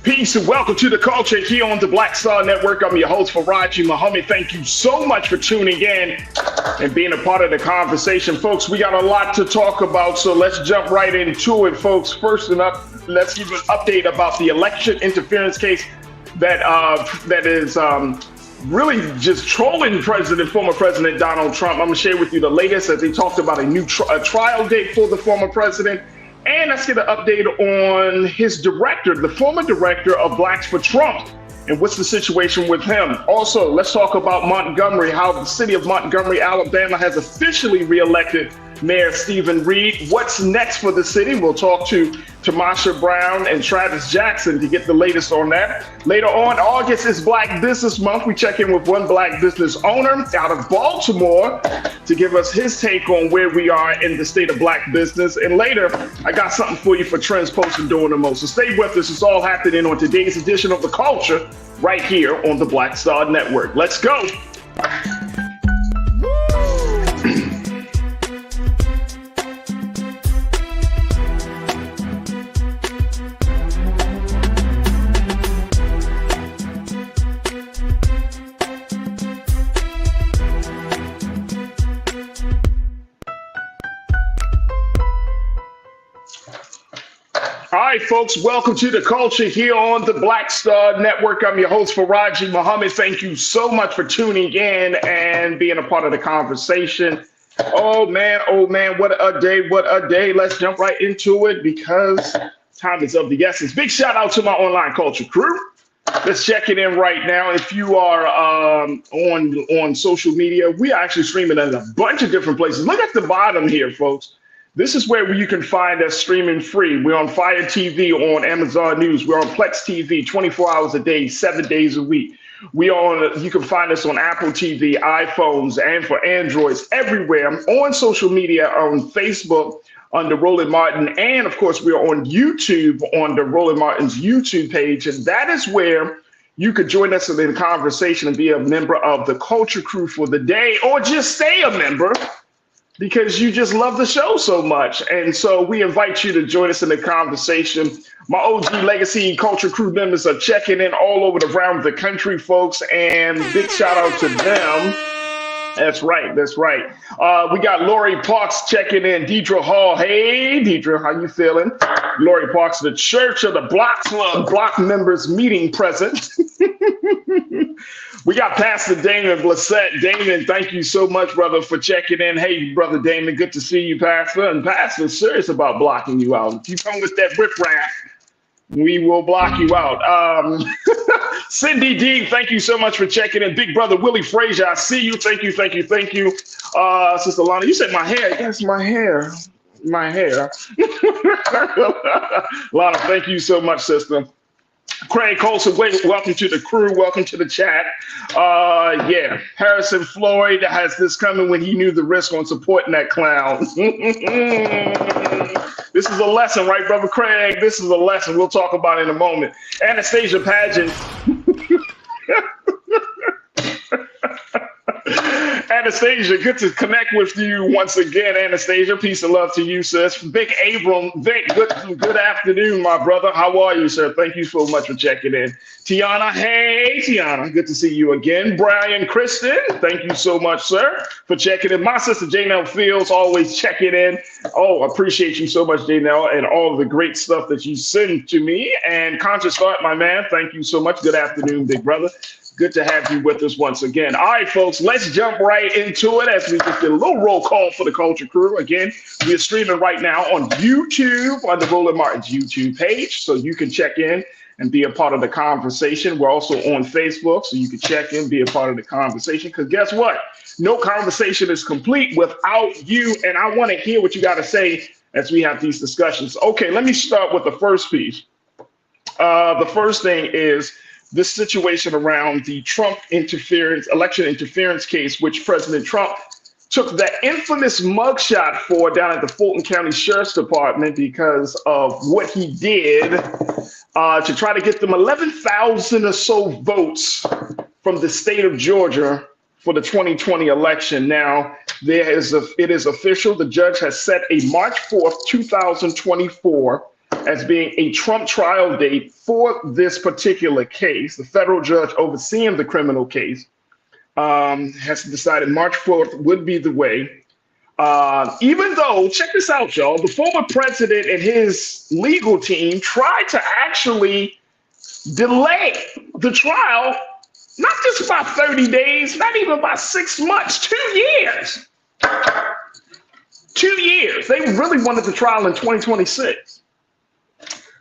Peace and welcome to the culture here on the Black Star Network. I'm your host, Faraji Muhammad. Thank you so much for tuning in and being a part of the conversation. Folks, we got a lot to talk about, so let's jump right into it, folks. First up, let's give an update about the election interference case that is really just trolling former President Donald Trump. I'm going to share with you the latest as they talked about a new trial date for the former president. And let's get an update on his director, the former director of Blacks for Trump, and what's the situation with him. Also, let's talk about Montgomery, how the city of Montgomery, Alabama has officially reelected Mayor Stephen Reed. What's next for the city? We'll talk to Tamasha Brown and Travis Jackson to get the latest on that. Later on, August is Black Business Month. We check in with one Black business owner out of Baltimore to give us his take on where we are in the state of Black business. And later, I got something for you for trends, posts, and doing the most. So stay with us. It's all happening on today's edition of The Culture right here on the Black Star Network. Let's go. All right, folks, welcome to the culture here on the Black Star Network. I'm your host, Faraji Muhammad. Thank you so much for tuning in and being a part of the conversation. Oh, man, what a day. Let's jump right into it because time is of the essence. Big shout out to my online culture crew. Let's check it in right now. If you are on social media, we are actually streaming at a bunch of different places. Look at the bottom here, folks. This is where you can find us streaming free. We're on Fire TV on Amazon News. We're on Plex TV 24 hours a day, 7 days a week. You can find us on Apple TV, iPhones, and for Androids, everywhere. I'm on social media, on Facebook, under Roland Martin. And of course, we're on YouTube on the Roland Martin's YouTube page. And that is where you could join us in the conversation and be a member of the culture crew for the day, or just stay a member because you just love the show so much. And so we invite you to join us in the conversation. My OG Legacy Culture Crew members are checking in all over around the country, folks, and big shout out to them. That's right. We got Lori Parks checking in, Deidre Hall. Hey, Deidre, how you feeling? Lori Parks, the Church of the Block Club Block members meeting present. We got Pastor Damon Blissett. Damon, thank you so much, brother, for checking in. Hey, brother Damon, good to see you, Pastor. And Pastor's serious about blocking you out. If you come with that riffraff, we will block you out. Cindy D, thank you so much for checking in. Big brother Willie Frazier, I see you. Thank you. Sister Lana, you said my hair. Yes, my hair. Lana, thank you so much, sister. Craig Colson, welcome to the crew. Welcome to the chat. Harrison Floyd has this coming when he knew the risk on supporting that clown. This is a lesson, right, Brother Craig? This is a lesson. We'll talk about it in a moment. Anastasia Pageant. Anastasia, good to connect with you once again. Anastasia, peace and love to you, sis. Vic Abram, Vic, good afternoon, my brother. How are you, sir? Thank you so much for checking in. Tiana, hey, Tiana, good to see you again. Brian Kristen, thank you so much, sir, for checking in. My sister, Janelle Fields, always checking in. Oh, appreciate you so much, Janelle, and all of the great stuff that you send to me. And Conscious Thought, my man, thank you so much. Good afternoon, big brother. Good to have you with us once again. All right, folks, let's jump right into it as we just did a little roll call for the culture crew. Again, we're streaming right now on YouTube, on the Roland Martin's YouTube page, so you can check in and be a part of the conversation. We're also on Facebook, so you can check in, be a part of the conversation, because guess what? No conversation is complete without you, and I want to hear what you got to say as we have these discussions. Okay, let me start with the first piece. The first thing is this situation around the Trump election interference case, which President Trump took that infamous mugshot for down at the Fulton County Sheriff's Department because of what he did to try to get them 11,000 or so votes from the state of Georgia for the 2020 election. Now, it is official. The judge has set a March 4th, 2024 as being a Trump trial date for this particular case. The federal judge overseeing the criminal case has decided March 4th would be the way. Even though, check this out, y'all, the former president and his legal team tried to actually delay the trial, not just by 30 days, not even by 6 months, 2 years. 2 years. They really wanted the trial in 2026.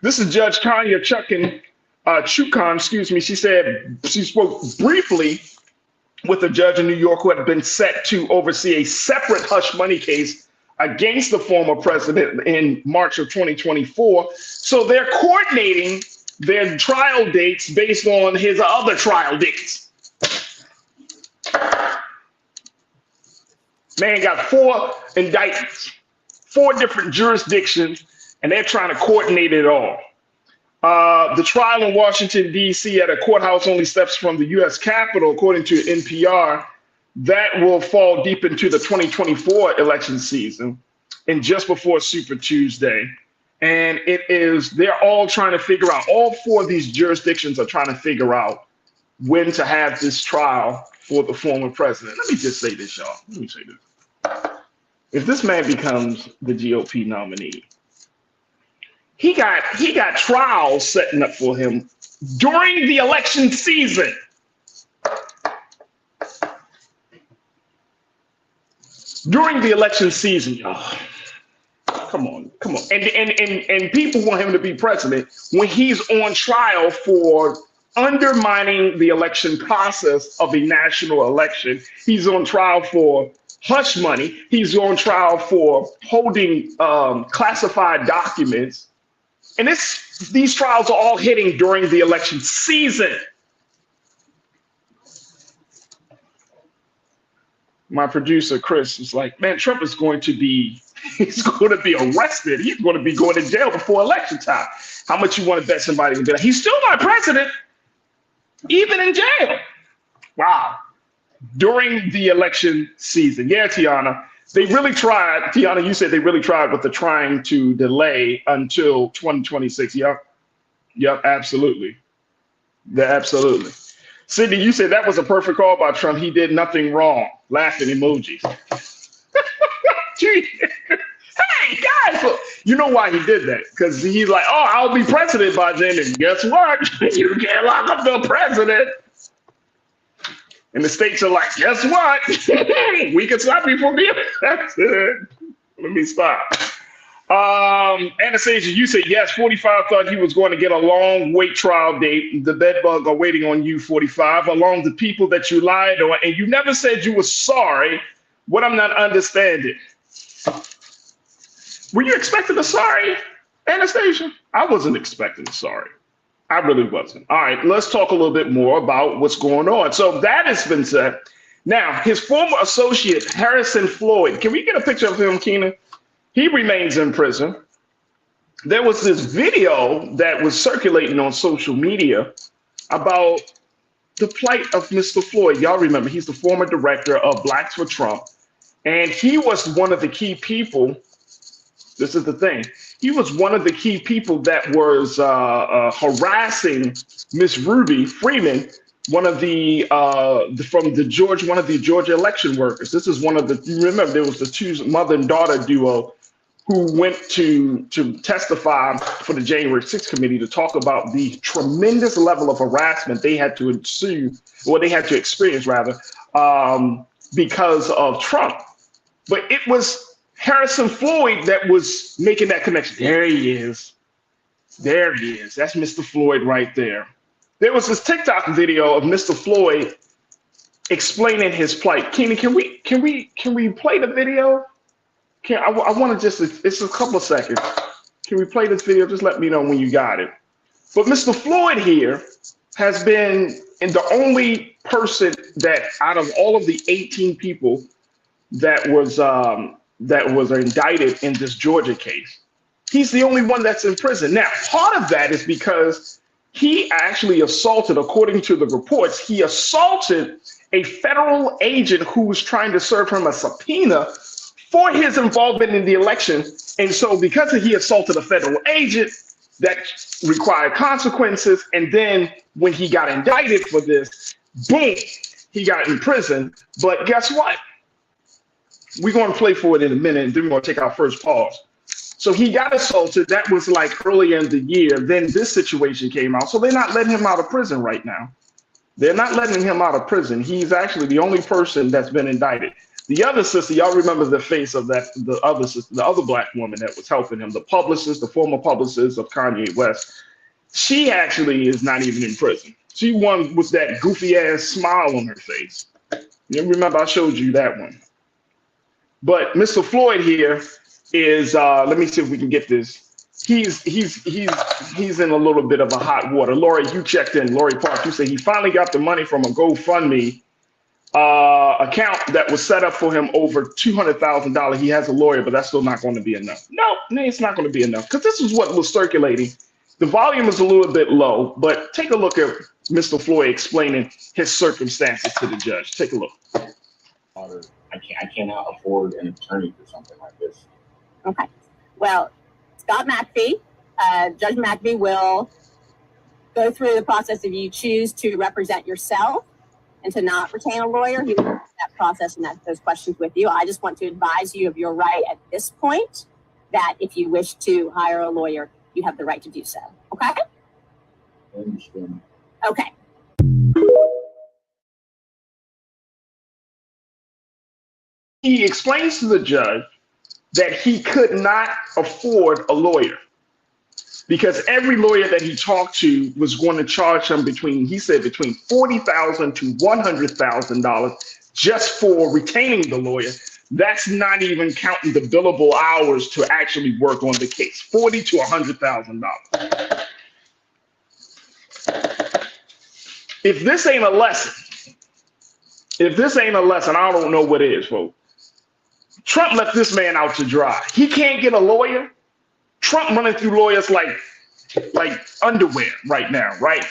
This is Judge Tanya Chukon, excuse me. She said she spoke briefly with a judge in New York who had been set to oversee a separate hush money case against the former president in March of 2024. So they're coordinating their trial dates based on his other trial dates. Man got 4 indictments, 4 different jurisdictions, and they're trying to coordinate it all. The trial in Washington, D.C. at a courthouse only steps from the U.S. Capitol, according to NPR. That will fall deep into the 2024 election season and just before Super Tuesday. And they're all trying to figure out, all 4 of these jurisdictions are trying to figure out when to have this trial for the former president. Let me just say this, y'all. Let me say this. If this man becomes the GOP nominee, he got trials setting up for him during the election season. During the election season, y'all. Come on. And people want him to be president when he's on trial for undermining the election process of a national election. He's on trial for hush money. He's on trial for holding classified documents. And these trials are all hitting during the election season. My producer, Chris, is like, man, Trump is he's going to be arrested. He's going to be going to jail before election time. How much you want to bet somebody can be like, he's still not president, even in jail. Wow. During the election season. Yeah, Tiana, they really tried. Tiana, you said they really tried with the trying to delay until 2026. Yep, absolutely. Yeah, absolutely. Sydney, you said that was a perfect call by Trump. He did nothing wrong. Laughing emojis. Hey, guys, look, you know why he did that? Because he's like, oh, I'll be president by then. And guess what? You can't lock up the president. And the states are like, guess what? We can stop you from being president. Let me stop. Anastasia, you said yes. 45 thought he was going to get a long wait trial date. The bedbug are waiting on you, 45, along the people that you lied on. And you never said you were sorry. What I'm not understanding. Were you expecting a sorry, Anastasia? I wasn't expecting a sorry. I really wasn't. All right, let's talk a little bit more about what's going on. So that has been said. Now, his former associate, Harrison Floyd, can we get a picture of him, Keena? He remains in prison. There was this video that was circulating on social media about the plight of Mr. Floyd. Y'all remember, he's the former director of Blacks for Trump. And he was one of the key people. This is the thing. He was one of the key people that was harassing Miss Ruby Freeman, one of the Georgia election workers. This is one of the, you remember there was the 2 mother and daughter duo who went to testify for the January 6th committee to talk about the tremendous level of harassment they had to experience rather, because of Trump. But it was Harrison Floyd that was making that connection. There he is. There he is. That's Mr. Floyd right there. There was this TikTok video of Mr. Floyd explaining his plight. Keena, can we play the video? I want to it's a couple of seconds. Can we play this video? Just let me know when you got it. But Mr. Floyd here has been the only person that out of all of the 18 people that was indicted in this Georgia case, he's the only one that's in prison. Now, part of that is because he actually assaulted, according to the reports, he assaulted a federal agent who was trying to serve him a subpoena for his involvement in the election. And so because he assaulted a federal agent, that required consequences. And then when he got indicted for this, boom, he got in prison. But guess what? We're going to play for it in a minute, and then we're going to take our first pause. So he got assaulted. That was like earlier in the year. Then this situation came out. So they're not letting him out of prison right now. They're not letting him out of prison. He's actually the only person that's been indicted. The other sister, y'all remember the face of that, the other sister, the other black woman that was helping him, the publicist, the former publicist of Kanye West. She actually is not even in prison. She won with that goofy ass smile on her face. You remember I showed you that one. But Mr. Floyd here is, let me see if we can get this. He's in a little bit of a hot water. Lori, you checked in. Lori Park, you say he finally got the money from a GoFundMe account that was set up for him over $200,000. He has a lawyer, but that's still not going to be enough. No, it's not going to be enough because this is what was circulating. The volume is a little bit low, but take a look at Mr. Floyd explaining his circumstances to the judge. Take a look. I cannot afford an attorney for something like this. Okay. Well, Scott McAfee, Judge McAfee will go through the process if you choose to represent yourself and to not retain a lawyer. He will go through that process and those questions with you. I just want to advise you of your right at this point that if you wish to hire a lawyer, you have the right to do so. Okay? I understand. Okay. He explains to the judge that he could not afford a lawyer because every lawyer that he talked to was going to charge him between $40,000 to $100,000 just for retaining the lawyer. That's not even counting the billable hours to actually work on the case. $40,000 to $100,000. If this ain't a lesson, I don't know what is, folks. Trump left this man out to dry. He can't get a lawyer. Trump running through lawyers like underwear right now, right?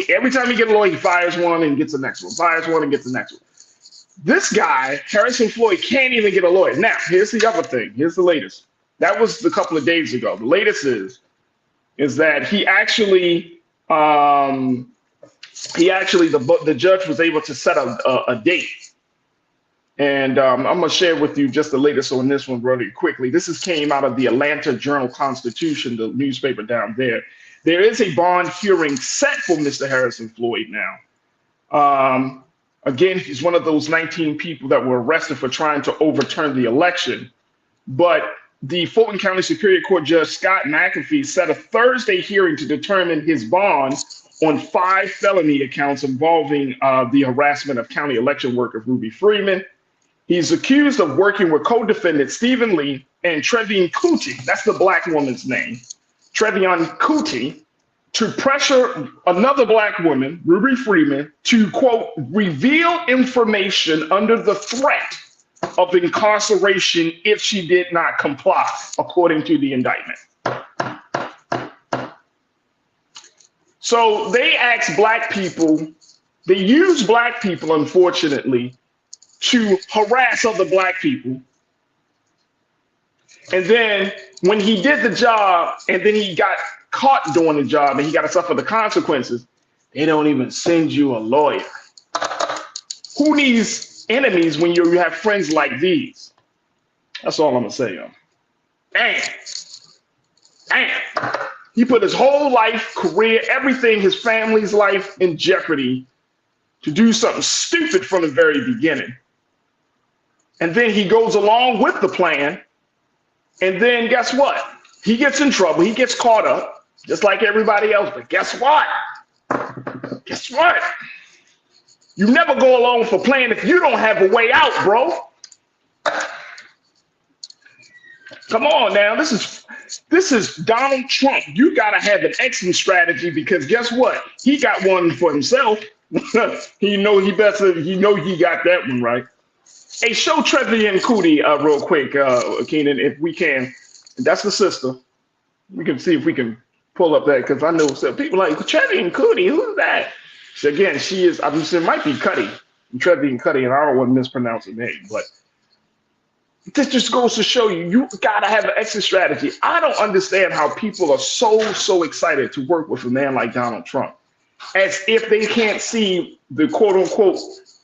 Every time he gets a lawyer, he fires one and gets the next one, fires one and gets the next one. This guy, Harrison Floyd, can't even get a lawyer. Now, here's the other thing. Here's the latest. That was a couple of days ago. The latest is that he actually, the judge was able to set a date. And I'm going to share with you just the latest on this one really quickly. This came out of the Atlanta Journal-Constitution, the newspaper down there. There is a bond hearing set for Mr. Harrison Floyd now. Again, he's one of those 19 people that were arrested for trying to overturn the election. But the Fulton County Superior Court Judge Scott McAfee set a Thursday hearing to determine his bond on 5 felony accounts involving the harassment of county election worker Ruby Freeman. He's accused of working with co-defendant Stephen Lee and Trevian Kuti, that's the black woman's name, Trevian Kuti, to pressure another black woman, Ruby Freeman, to, quote, reveal information under the threat of incarceration if she did not comply, according to the indictment. So they ask black people, they use black people, unfortunately, to harass other black people. And then when he did the job and then he got caught doing the job and he got to suffer the consequences, they don't even send you a lawyer. Who needs enemies when you have friends like these? That's all I'm gonna say, yo. Damn. He put his whole life, career, everything, his family's life in jeopardy to do something stupid from the very beginning. And then he goes along with the plan. And then guess what? He gets in trouble. He gets caught up just like everybody else. But guess what? Guess what? You never go along with a plan if you don't have a way out, bro. Come on now. This is Donald Trump. You got to have an exit strategy because guess what? He got one for himself. he know he got that one right. Hey, show Trevian Kuti real quick, Keenan, if we can. That's the sister. We can see if we can pull up that because I know some people like Trevian Kuti. Who's that? So again, she is. It might be Cuddy, Trevian Cuddy, and I don't want to mispronounce her name, but This just goes to show you, you gotta have an exit strategy. I don't understand how people are so excited to work with a man like Donald Trump, as if they can't see the quote unquote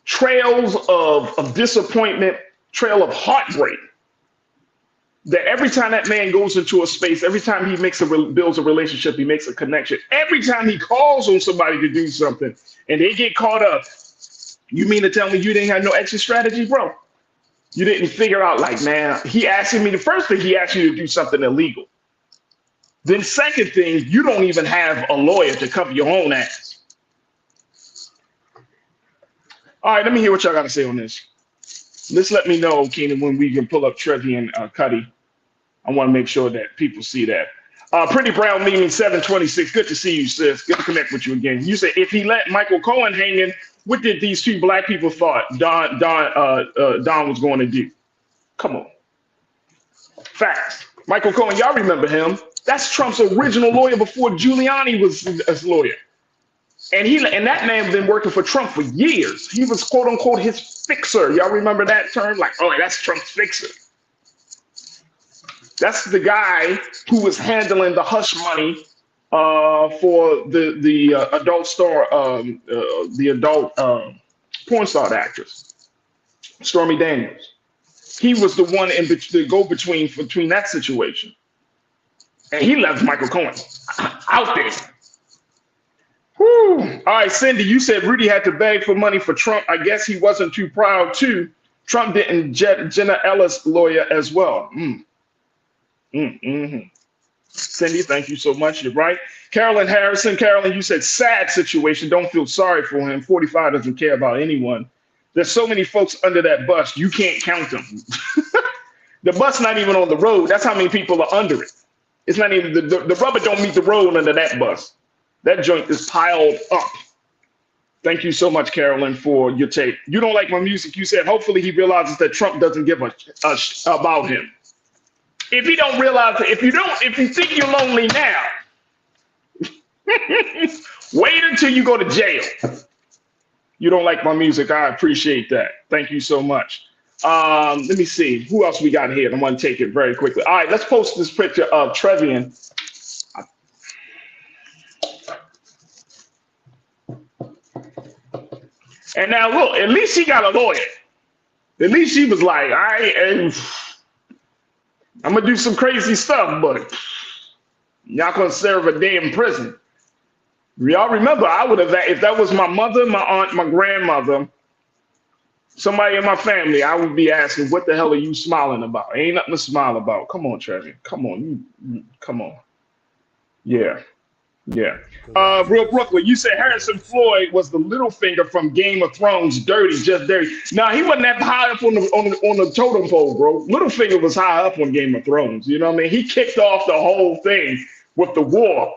trails of disappointment, trail of heartbreak. That every time that man goes into a space, every time he builds a relationship, he makes a connection. Every time he calls on somebody to do something and they get caught up, you mean to tell me you didn't have no exit strategy, bro? You didn't figure out, like, man, he asking me, the first thing he asked you to do something illegal. Then second thing, you don't even have a lawyer to cover your own ass. All right, let me hear what y'all got to say on this. Let's let me know, Keenan, when we can pull up Trevi and Cuddy. I want to make sure that people see that. Pretty Brown meaning 726. Good to see you, sis. Good to connect with you again. You said if he let Michael Cohen hang in, what did these two black people thought Don was going to do? Come on. Facts. Michael Cohen, y'all remember him. That's Trump's original lawyer before Giuliani was his lawyer. And that man been working for Trump for years. He was quote unquote his fixer. Y'all remember that term? Like, oh, that's Trump's fixer. That's the guy who was handling the hush money for the adult star, the adult porn star actress, Stormy Daniels. He was the one in the go-between that situation. And he left Michael Cohen out there. Whew. All right, Cindy, you said Rudy had to beg for money for Trump. I guess he wasn't too proud, too. Trump didn't Jenna Ellis lawyer as well. Cindy, thank you so much. You're right. Carolyn Harrison. Carolyn, you said sad situation. Don't feel sorry for him. 45 doesn't care about anyone. There's so many folks under that bus. You can't count them. The bus not even on the road. That's how many people are under it. It's not even the rubber don't meet the road under that bus. That joint is piled up. Thank you so much, Carolyn, for your take. You don't like my music. You said hopefully he realizes that Trump doesn't give a about him. If you don't realize it, if you think you're lonely now, wait until you go to jail. You don't like my music. I appreciate that. Thank you so much. Let me see. Who else we got here? I'm going to take it very quickly. All right, let's post this picture of Trevian. And now, look, at least he got a lawyer. At least he was like, all right, I'm going to do some crazy stuff, but y'all going to serve a day in prison. Y'all remember, I would have, if that was my mother, my aunt, my grandmother, somebody in my family, I would be asking, what the hell are you smiling about? Ain't nothing to smile about. Come on, Trevor. Come on. Come on. Yeah. Yeah. Real Brooklyn, you said Harrison Floyd was the little finger from Game of Thrones, dirty, just dirty. Now, he wasn't that high up on the totem pole, bro. Littlefinger was high up on Game of Thrones. You know what I mean? He kicked off the whole thing with the war,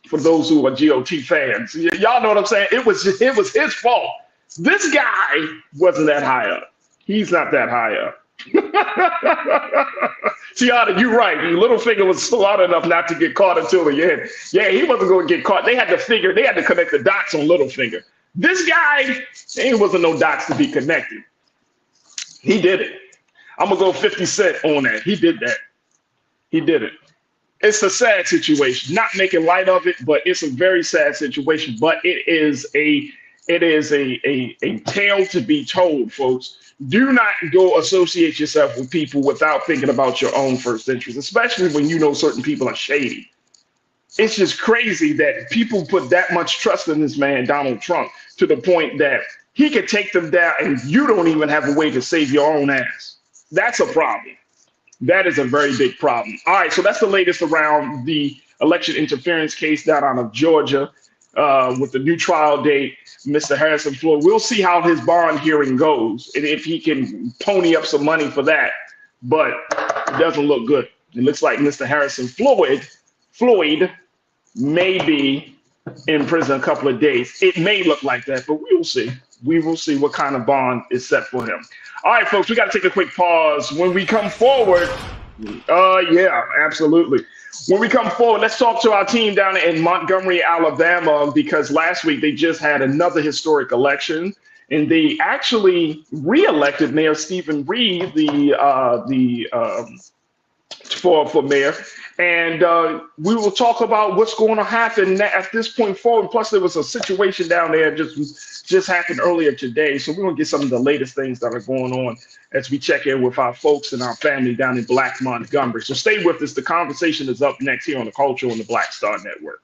for those who are GOT fans. Y'all know what I'm saying? It was his fault. This guy wasn't that high up. He's not that high up. Tiana, you're right. Littlefinger was smart enough not to get caught until the end. Yeah, he wasn't going to get caught. They had to connect the dots on Littlefinger. This guy, there wasn't no dots to be connected. He did it. I'm going to go 50 Cent on that. He did that. He did it. It's a sad situation. Not making light of it, but it's a very sad situation. But it is a tale to be told, folks. Do not go associate yourself with people without thinking about your own first interest, especially when you know certain people are shady. It's just crazy that people put that much trust in this man, Donald Trump, to the point that he could take them down and you don't even have a way to save your own ass. That's a problem. That is a very big problem. All right, so that's the latest around the election interference case down out of Georgia with the new trial date. Mr. Harrison Floyd. We'll see how his bond hearing goes and if he can pony up some money for that. But it doesn't look good. It looks like Mr. Harrison Floyd may be in prison a couple of days. It may look like that, but we will see. We will see what kind of bond is set for him. All right, folks, we got to take a quick pause. When we come forward, yeah, absolutely. When we come forward, let's talk to our team down in Montgomery, Alabama, because last week they just had another historic election. and they actually re-elected Mayor Stephen Reed, for mayor. And we will talk about what's going to happen at this point forward. Plus, there was a situation down there just happened earlier today. So we're going to get some of the latest things that are going on as we check in with our folks and our family down in Black Montgomery. So stay with us. The conversation is up next here on The Culture on the Black Star Network.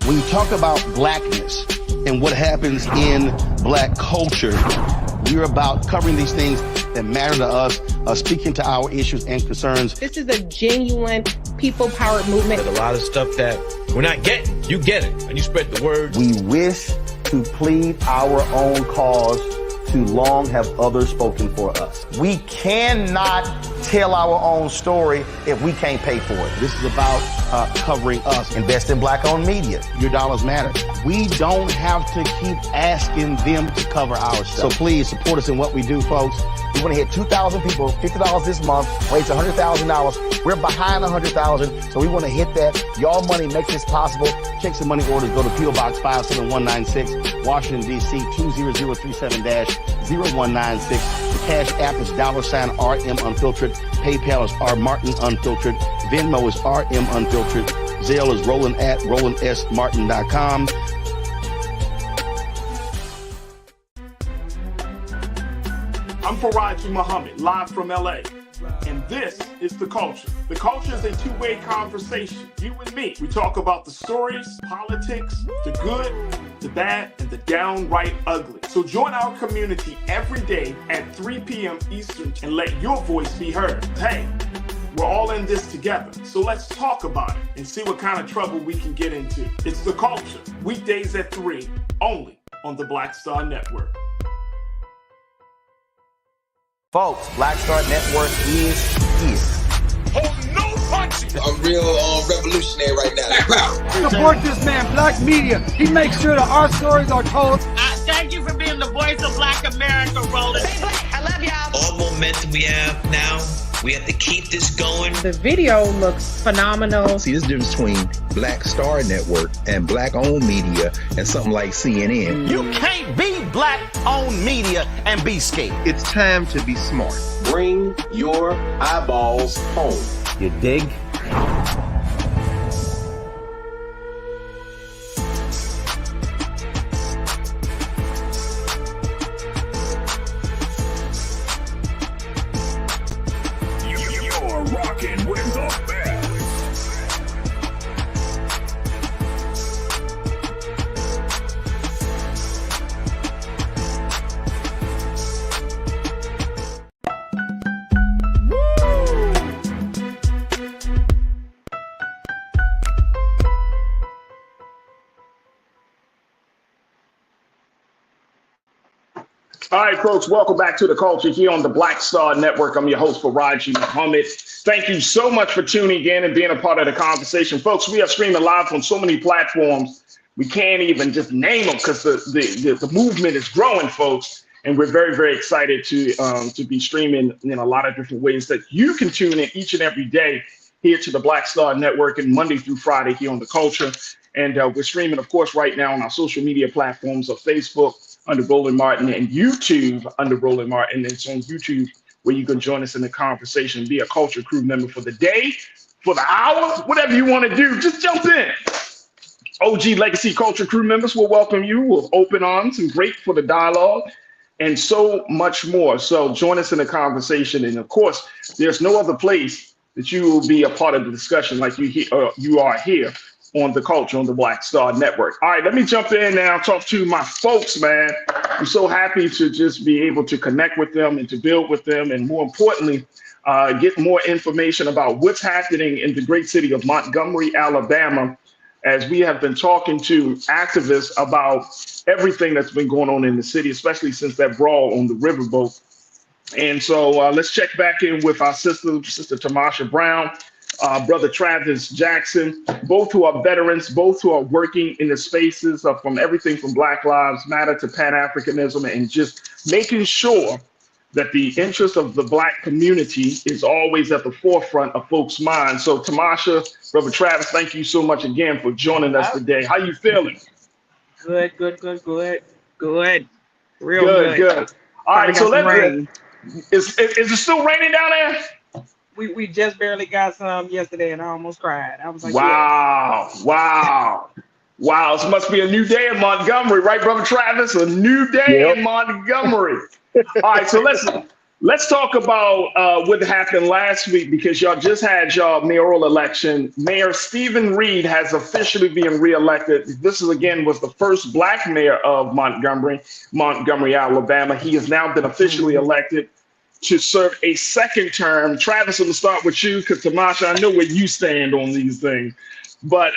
When you talk about blackness and what happens in black culture, we're about covering these things that matter to us, speaking to our issues and concerns. This is a genuine people-powered movement. There's a lot of stuff that we're not getting. You get it, and you spread the word. We wish to plead our own cause. Too long have others spoken for us. We cannot tell our own story if we can't pay for it. This is about covering us. Invest in black-owned media. Your dollars matter. We don't have to keep asking them to cover our stuff. So please support us in what we do, folks. We want to hit 2,000 people, $50 this month, raise $100,000. We're behind 100,000, so we want to hit that. Y'all money makes this possible. Check some money orders. Go to P.O. Box 57196, Washington, D.C. 20037-0196. The Cash App is $RM Unfiltered. PayPal is R Martin Unfiltered. Venmo is RM Unfiltered. Zelle is Roland at RolandSMartin.com. I'm Faraji Muhammad, live from LA. And this is The Culture. The Culture is a two-way conversation. You and me. We talk about the stories, politics, the good, the bad, and the downright ugly. So join our community every day at 3 p.m. Eastern and let your voice be heard. Hey, we're all in this together. So let's talk about it and see what kind of trouble we can get into. It's The Culture, weekdays at 3, only on the Black Star Network. Folks, Black Star Network is here. Oh, no punching! I'm real revolutionary right now. Support this man, Black Media. He makes sure that our stories are told. Thank you for being the voice of Black America, Roland. Stay black. I love y'all. All momentum we have now, we have to keep this going. The video looks phenomenal. See, there's a difference between Black Star Network and black-owned media and something like CNN. You can't be black-owned media and be scared. It's time to be smart. Bring your eyeballs home. You dig? You're rocking with the best. All right, folks, welcome back to The Culture here on the Black Star Network. I'm your host, Faraji Muhammad. Thank you so much for tuning in and being a part of the conversation. Folks, we are streaming live on so many platforms. We can't even just name them because the movement is growing, folks. And we're very, very excited to be streaming in a lot of different ways that you can tune in each and every day here to the Black Star Network and Monday through Friday here on The Culture. And we're streaming, of course, right now on our social media platforms of Facebook under Roland Martin and YouTube under Roland Martin. It's on YouTube where you can join us in the conversation, be a Culture Crew member for the day, for the hour, whatever you want to do. Just jump in. OG Legacy Culture Crew members will welcome you with open arms and great for the dialogue and so much more. So join us in the conversation. And of course, there's no other place that you will be a part of the discussion like you are here on The Culture on the Black Star Network. All right, let me jump in now, talk to my folks, man. I'm so happy to just be able to connect with them and to build with them, and more importantly, get more information about what's happening in the great city of Montgomery, Alabama, as we have been talking to activists about everything that's been going on in the city, especially since that brawl on the riverboat. And so let's check back in with our sister Tamasha Brown. Brother Travis Jackson, both who are veterans, both who are working in the spaces of from everything from Black Lives Matter to Pan-Africanism and just making sure that the interest of the Black community is always at the forefront of folks' minds. So, Tamasha, Brother Travis, thank you so much again for joining us today. How you feeling? Good. Real Good, good. good. All right, so let's. Rain. Is it still raining down there? We just barely got some yesterday, and I almost cried. I was like, wow, wow. Wow, this must be a new day in Montgomery, right, Brother Travis? A new day in Montgomery. All right, so let's talk about what happened last week because y'all just had y'all mayoral election. Mayor Stephen Reed has officially been reelected. This is was the first Black mayor of Montgomery, Alabama. He has now been officially elected to serve a second term. Travis, I'm gonna start with you because Tamasha, I know where you stand on these things. But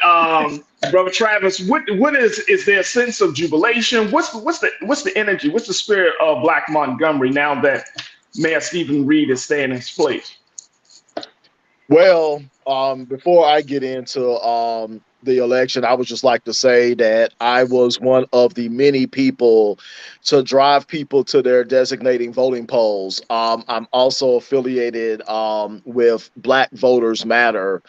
Brother Travis, what is there a sense of jubilation? What's the energy? What's the spirit of Black Montgomery now that Mayor Stephen Reed is staying in his place? Well, before I get into the election, I would just like to say that I was one of the many people to drive people to their designating voting polls. I'm also affiliated with Black Voters Matter.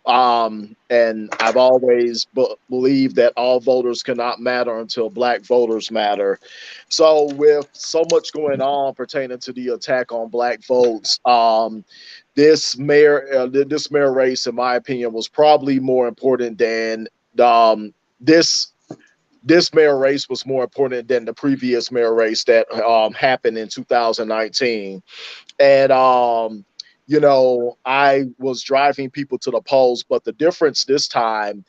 And I've always believed that all voters cannot matter until Black voters matter. So with so much going on pertaining to the attack on Black votes, this mayor race, in my opinion, was probably more important than this mayor race was more important than the previous mayor race that happened in 2019. And you know, I was driving people to the polls, but the difference this time,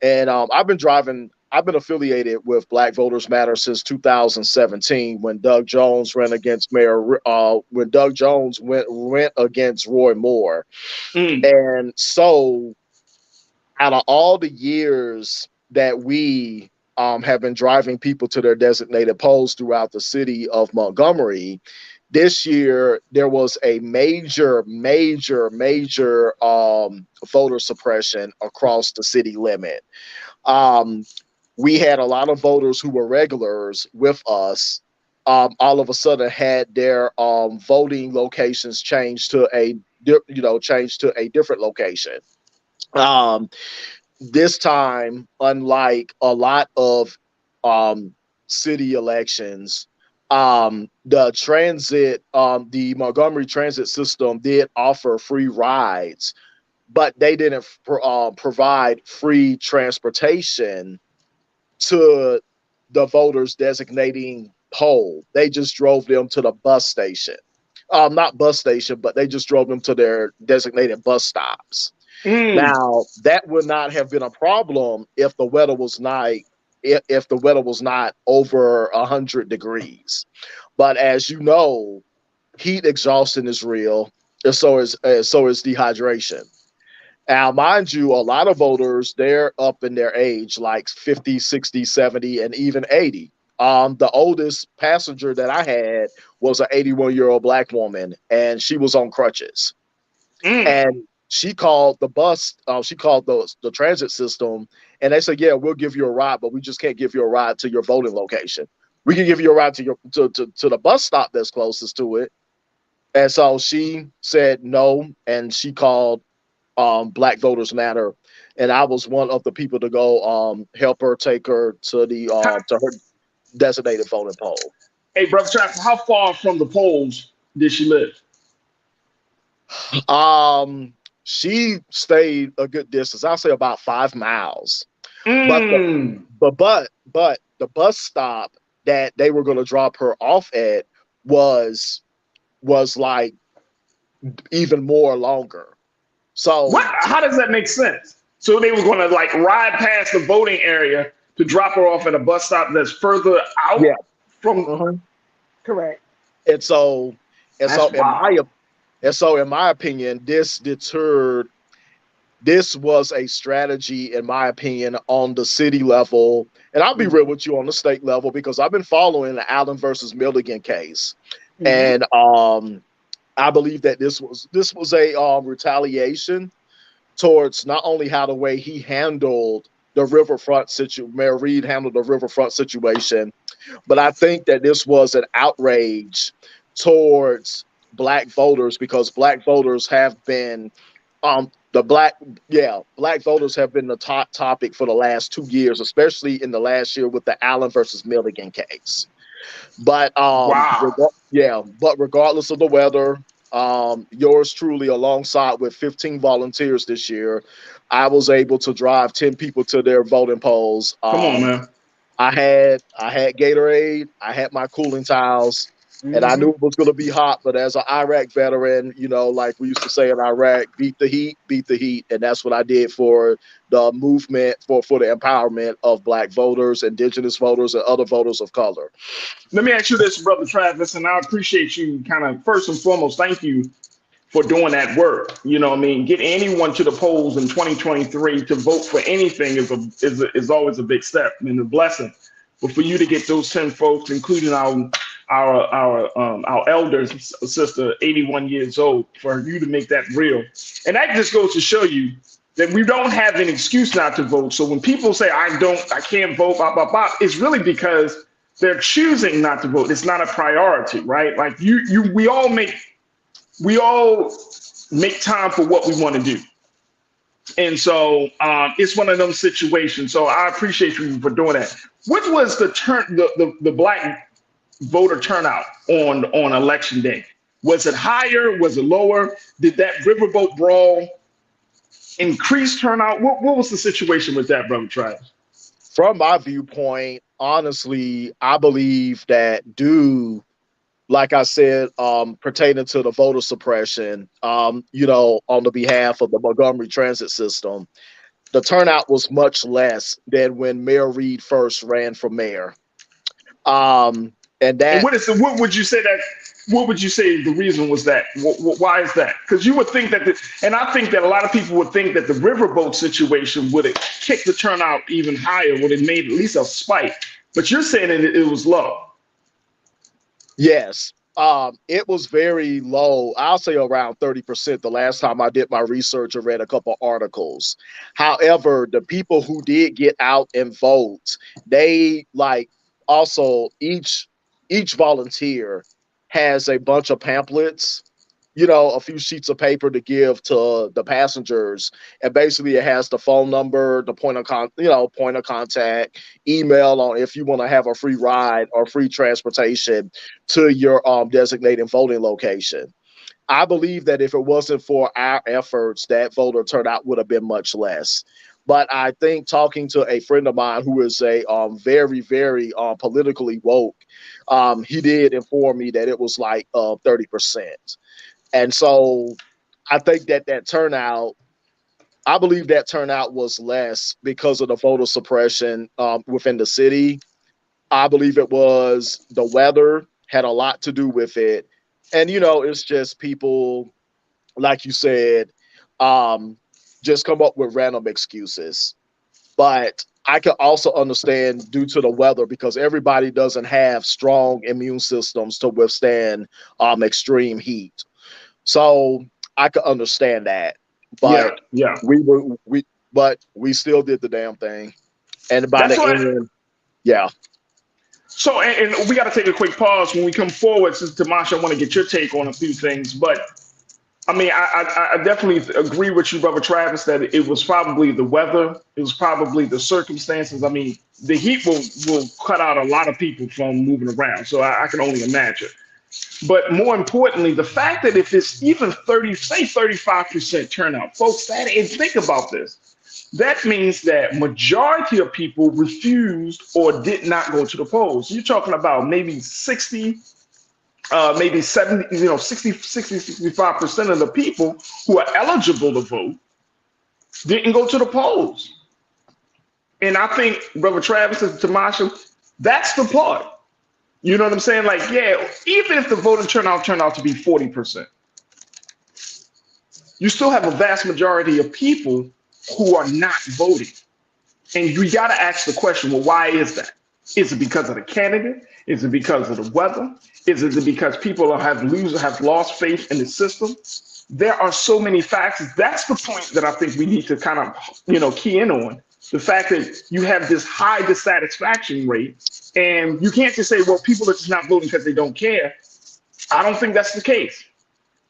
and I've been affiliated with Black Voters Matter since 2017 when Doug Jones ran against went against Roy Moore. And so out of all the years that we have been driving people to their designated polls throughout the city of Montgomery, this year, there was a major voter suppression across the city limit. We had a lot of voters who were regulars with us. All of a sudden, had their voting locations changed to a different location. This time, unlike a lot of city elections, the Montgomery transit system did offer free rides, but they didn't provide free transportation to the voters designating poll. They just drove them to the bus station. Not bus station, but they just drove them to their designated bus stops. Now, that would not have been a problem if the weather was not over 100 degrees. But as you know, heat exhaustion is real, and so is dehydration. Now, mind you, a lot of voters, they're up in their age, like 50, 60, 70, and even 80. The oldest passenger that I had was an 81-year-old Black woman, and she was on crutches. And she called the bus, she called the transit system, and they said, yeah, we'll give you a ride, but we just can't give you a ride to your voting location. We can give you a ride to the bus stop that's closest to it. And so she said no, and she called Black Voters Matter, and I was one of the people to go help her take her to her designated voting poll. Hey, Brother Travis, how far from the polls did she live? She stayed a good distance. I'll say about 5 miles. But the bus stop that they were going to drop her off at was like even more longer. So how does that make sense? So they were going to like ride past the voting area to drop her off at a bus stop that's further out from. Correct. And so in my opinion, this was a strategy, in my opinion, on the city level. And I'll be real with you on the state level, because I've been following the Allen versus Milligan case. And I believe that this was a retaliation towards not only how the way he handled the riverfront situation, Mayor Reed handled the riverfront situation, but I think that this was an outrage towards Black voters because Black voters have been black voters have been the top topic for the last 2 years, especially in the last year with the Allen versus Milligan case. But Wow. but regardless of the weather, yours truly, alongside with 15 volunteers this year, I was able to drive 10 people to their voting polls. Come on, man. I had Gatorade, I had my cooling towels, and I knew it was going to be hot. But as an Iraq veteran, you know, like we used to say in Iraq, beat the heat, and that's what I did for the movement for the empowerment of Black voters, Indigenous voters, and other voters of color. Let me ask you this, Brother Travis, and I appreciate you kind of first and foremost, thank you for doing that work. You know what I mean? Get anyone to the polls in 2023 to vote for anything is always a big step and a blessing. But for you to get those 10 folks, including our elders, sister, 81 years old, for you to make that real. And that just goes to show you that we don't have an excuse not to vote. So when people say, I can't vote, blah, blah, blah, it's really because they're choosing not to vote. It's not a priority, right? Like we all make time for what we want to do. And so it's one of those situations. So I appreciate you for doing that. What was the Black voter turnout on election day? Was it higher? Was it lower? Did that riverboat brawl increase turnout? What was the situation with that, Brother Travis? From my viewpoint, honestly, I believe that like I said, pertaining to the voter suppression, you know, on the behalf of the Montgomery transit system, the turnout was much less than when Mayor Reed first ran for mayor. And what would you say the reason was that? Why is that? Because you would think that, and I think that a lot of people would think that the riverboat situation would have kicked the turnout even higher, would have made at least a spike. But you're saying that it was low. Yes, it was very low. I'll say around 30% the last time I did my research and read a couple articles. However, the people who did get out and vote, they also each volunteer has a bunch of pamphlets, you know, a few sheets of paper to give to the passengers, and basically it has the phone number, the point of contact, email on if you want to have a free ride or free transportation to your designated voting location. I believe that if it wasn't for our efforts, that voter turnout would have been much less. But I think talking to a friend of mine who is a very, very politically woke, he did inform me that it was like 30%. And so I think that turnout, I believe that turnout was less because of the voter suppression within the city. I believe it was the weather had a lot to do with it. And, you know, it's just people, like you said, just come up with random excuses. But I can also understand due to the weather, because everybody doesn't have strong immune systems to withstand extreme heat. So I could understand that, but we still did the damn thing, and by the end, yeah. So and we got to take a quick pause when we come forward. Since Tamasha, I want to get your take on a few things, but I mean, I definitely agree with you, Brother Travis, that it was probably the weather, it was probably the circumstances. I mean, the heat will cut out a lot of people from moving around, so I can only imagine. But more importantly, the fact that if it's even 35% turnout, folks, and think about this, that means that majority of people refused or did not go to the polls. You're talking about maybe 60, maybe 70, 65% of the people who are eligible to vote didn't go to the polls. And I think, Brother Travis and Tamasha, that's the part. You know what I'm saying? Like, yeah, even if the voting turnout turned out to be 40%, you still have a vast majority of people who are not voting. And you got to ask the question, well, why is that? Is it because of the candidate? Is it because of the weather? Is it because people have lost faith in the system? there are so many factors. That's the point that I think we need to kind of, key in on. The fact that you have this high dissatisfaction rate, and you can't just say, well, people are just not voting because they don't care. I don't think that's the case.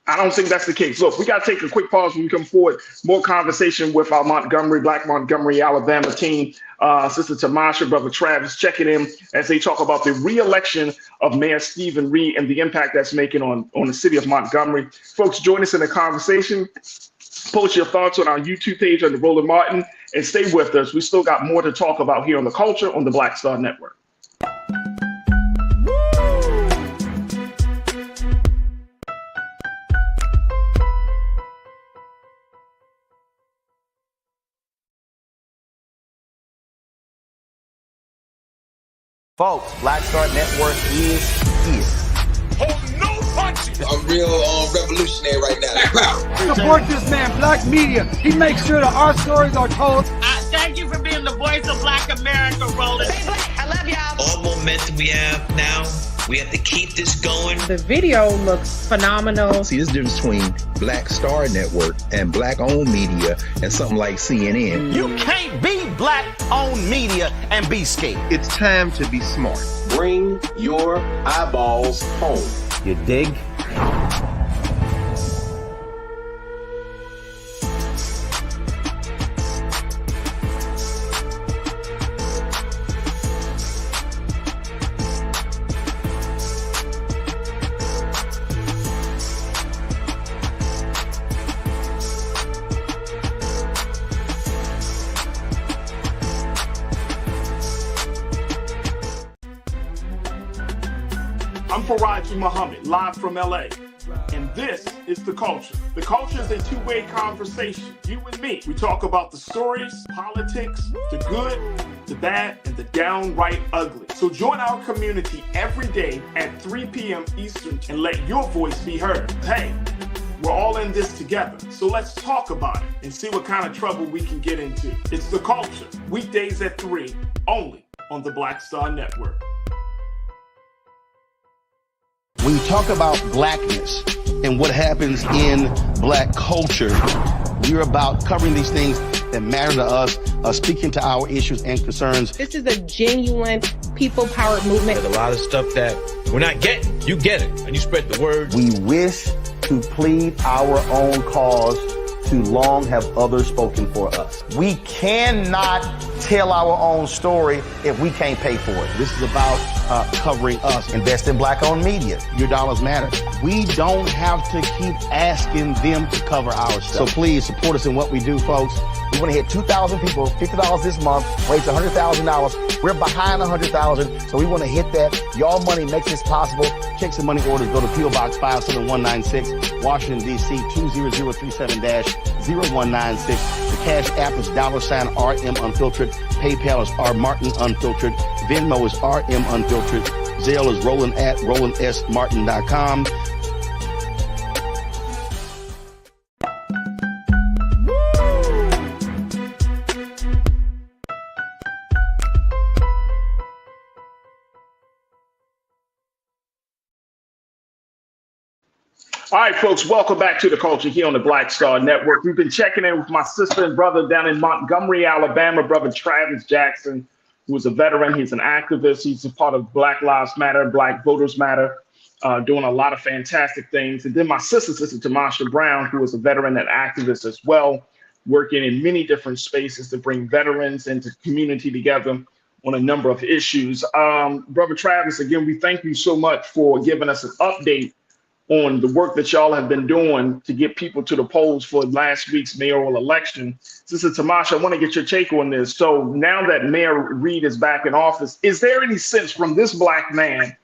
I don't think that's the case. Look, we got to take a quick pause when we come forward. More conversation with our Black Montgomery, Alabama team. Sister Tamasha, Brother Travis, checking in as they talk about the re-election of Mayor Stephen Reed and the impact that's making on the city of Montgomery. Folks, join us in the conversation. Post your thoughts on our YouTube page under Roland Martin and stay with us. We still got more to talk about here on The Culture on the Black Star Network. Folks, Black Star Network is here. Oh, no punches. I'm real revolutionary right now. Support this man, Black Media. He makes sure that our stories are told. Thank you for being the voice of Black America, Roland. Stay black. I love y'all. All momentum we have now, we have to keep this going. The video looks phenomenal. See, there's a difference between Black Star Network and black-owned media and something like CNN. You can't be black-owned media and be scared. It's time to be smart. Bring your eyeballs home. You dig? I'm Faraji Muhammad, live from LA. And this is The Culture. The Culture is a two-way conversation. You and me. We talk about the stories, politics, the good, the bad, and the downright ugly. So join our community every day at 3 p.m. Eastern and let your voice be heard. Hey, we're all in this together. So let's talk about it and see what kind of trouble we can get into. It's The Culture, weekdays at 3, only on the Black Star Network. When you talk about blackness and what happens in black culture, we're about covering these things that matter to us, speaking to our issues and concerns. This is a genuine people-powered movement. There's a lot of stuff that we're not getting. You get it, and you spread the word. We wish to plead our own cause. Too long have others spoken for us. We cannot tell our own story if we can't pay for it. This is about covering us. Invest in black-owned media. Your dollars matter. We don't have to keep asking them to cover our stuff. So please support us in what we do, folks. We want to hit 2,000 people, $50 this month, raise $100,000. We're behind 100,000, so we want to hit that. Y'all money makes this possible. Checks and money orders go to P.O. Box 57196, Washington, D.C. 20037-0196. The Cash App is $RM Unfiltered. PayPal is R Martin Unfiltered. Venmo is RM Unfiltered. Zelle is Roland at RolandSMartin.com. All right, folks, welcome back to The Culture here on the Black Star Network. We've been checking in with my sister and brother down in Montgomery, Alabama, Brother Travis Jackson, who is a veteran. He's an activist. He's a part of Black Lives Matter, Black Voters Matter, doing a lot of fantastic things. And then my sister Tamasha Brown, who is a veteran and activist as well, working in many different spaces to bring veterans and the community together on a number of issues. Brother Travis, again, we thank you so much for giving us an update on the work that y'all have been doing to get people to the polls for last week's mayoral election. Sister Tamasha, I want to get your take on this. So now that Mayor Reed is back in office, is there any sense from this black man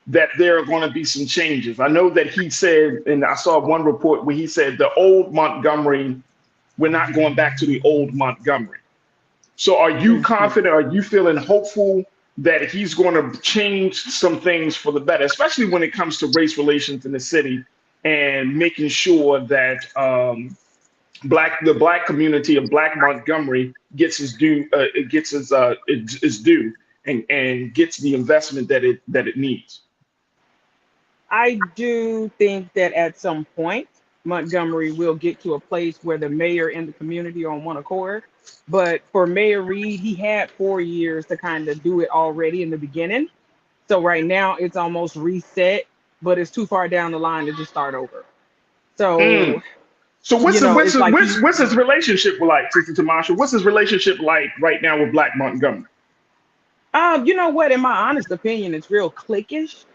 that there are going to be some changes? I know that he said, and I saw one report where he said the old Montgomery, we're not going back to the old Montgomery. So are you confident, are you feeling hopeful that he's going to change some things for the better, especially when it comes to race relations in the city and making sure that the black community of Black Montgomery gets his due, is due, and gets the investment that it needs? I do think that at some point Montgomery will get to a place where the mayor and the community are on one accord. But for Mayor Reed, he had 4 years to kind of do it already in the beginning. So right now it's almost reset, but it's too far down the line to just start over. So, So what's you know, it's like what's his relationship like, Sister Tamasha? What's his relationship like right now with Black Montgomery? you know what, in my honest opinion, it's real cliquish.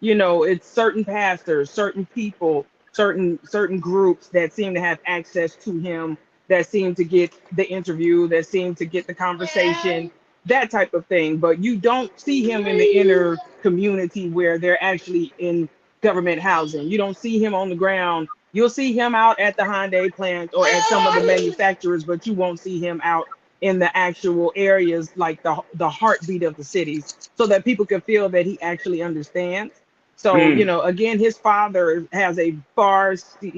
You know, it's certain pastors, certain people, certain groups that seem to have access to him, that seem to get the interview, that seem to get the conversation, that type of thing. But you don't see him in the inner community where they're actually in government housing. You don't see him on the ground. You'll see him out at the Hyundai plant or at some of the manufacturers, but you won't see him out in the actual areas like the heartbeat of the cities, so that people can feel that he actually understands. So, you know, again, his father has a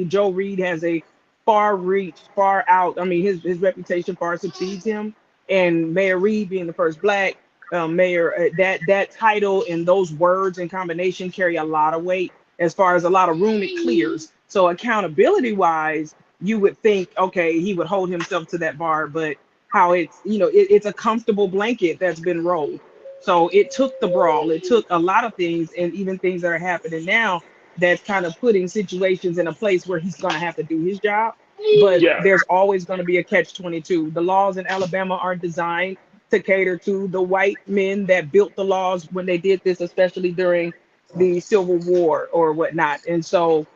Joe Reed has a far reach, far out. I mean, his reputation far succeeds him. And Mayor Reed being the first Black mayor, that title and those words in combination carry a lot of weight. As far as a lot of room it clears. So accountability wise, you would think, okay, he would hold himself to that bar, but how it's, you know, it's a comfortable blanket that's been rolled. So it took the brawl, it took a lot of things, and even things that are happening now that's kind of putting situations in a place where he's going to have to do his job. But there's always going to be a catch-22. The laws in Alabama are designed to cater to the white men that built the laws when they did this, especially during the Civil War or whatnot. And so,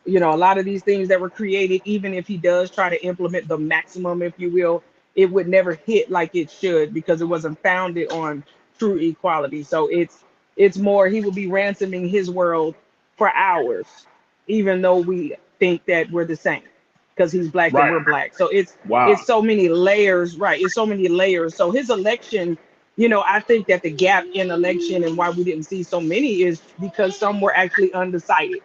you know, a lot of these things that were created, even if he does try to implement the maximum, if you will, it would never hit like it should because it wasn't founded on true equality. So it's more, he will be ransoming his world for hours, even though we think that we're the same because he's Black and we're Black. So it's so many layers, right? It's so many layers. So his election, you know, I think that the gap in election and why we didn't see so many is because some were actually undecided.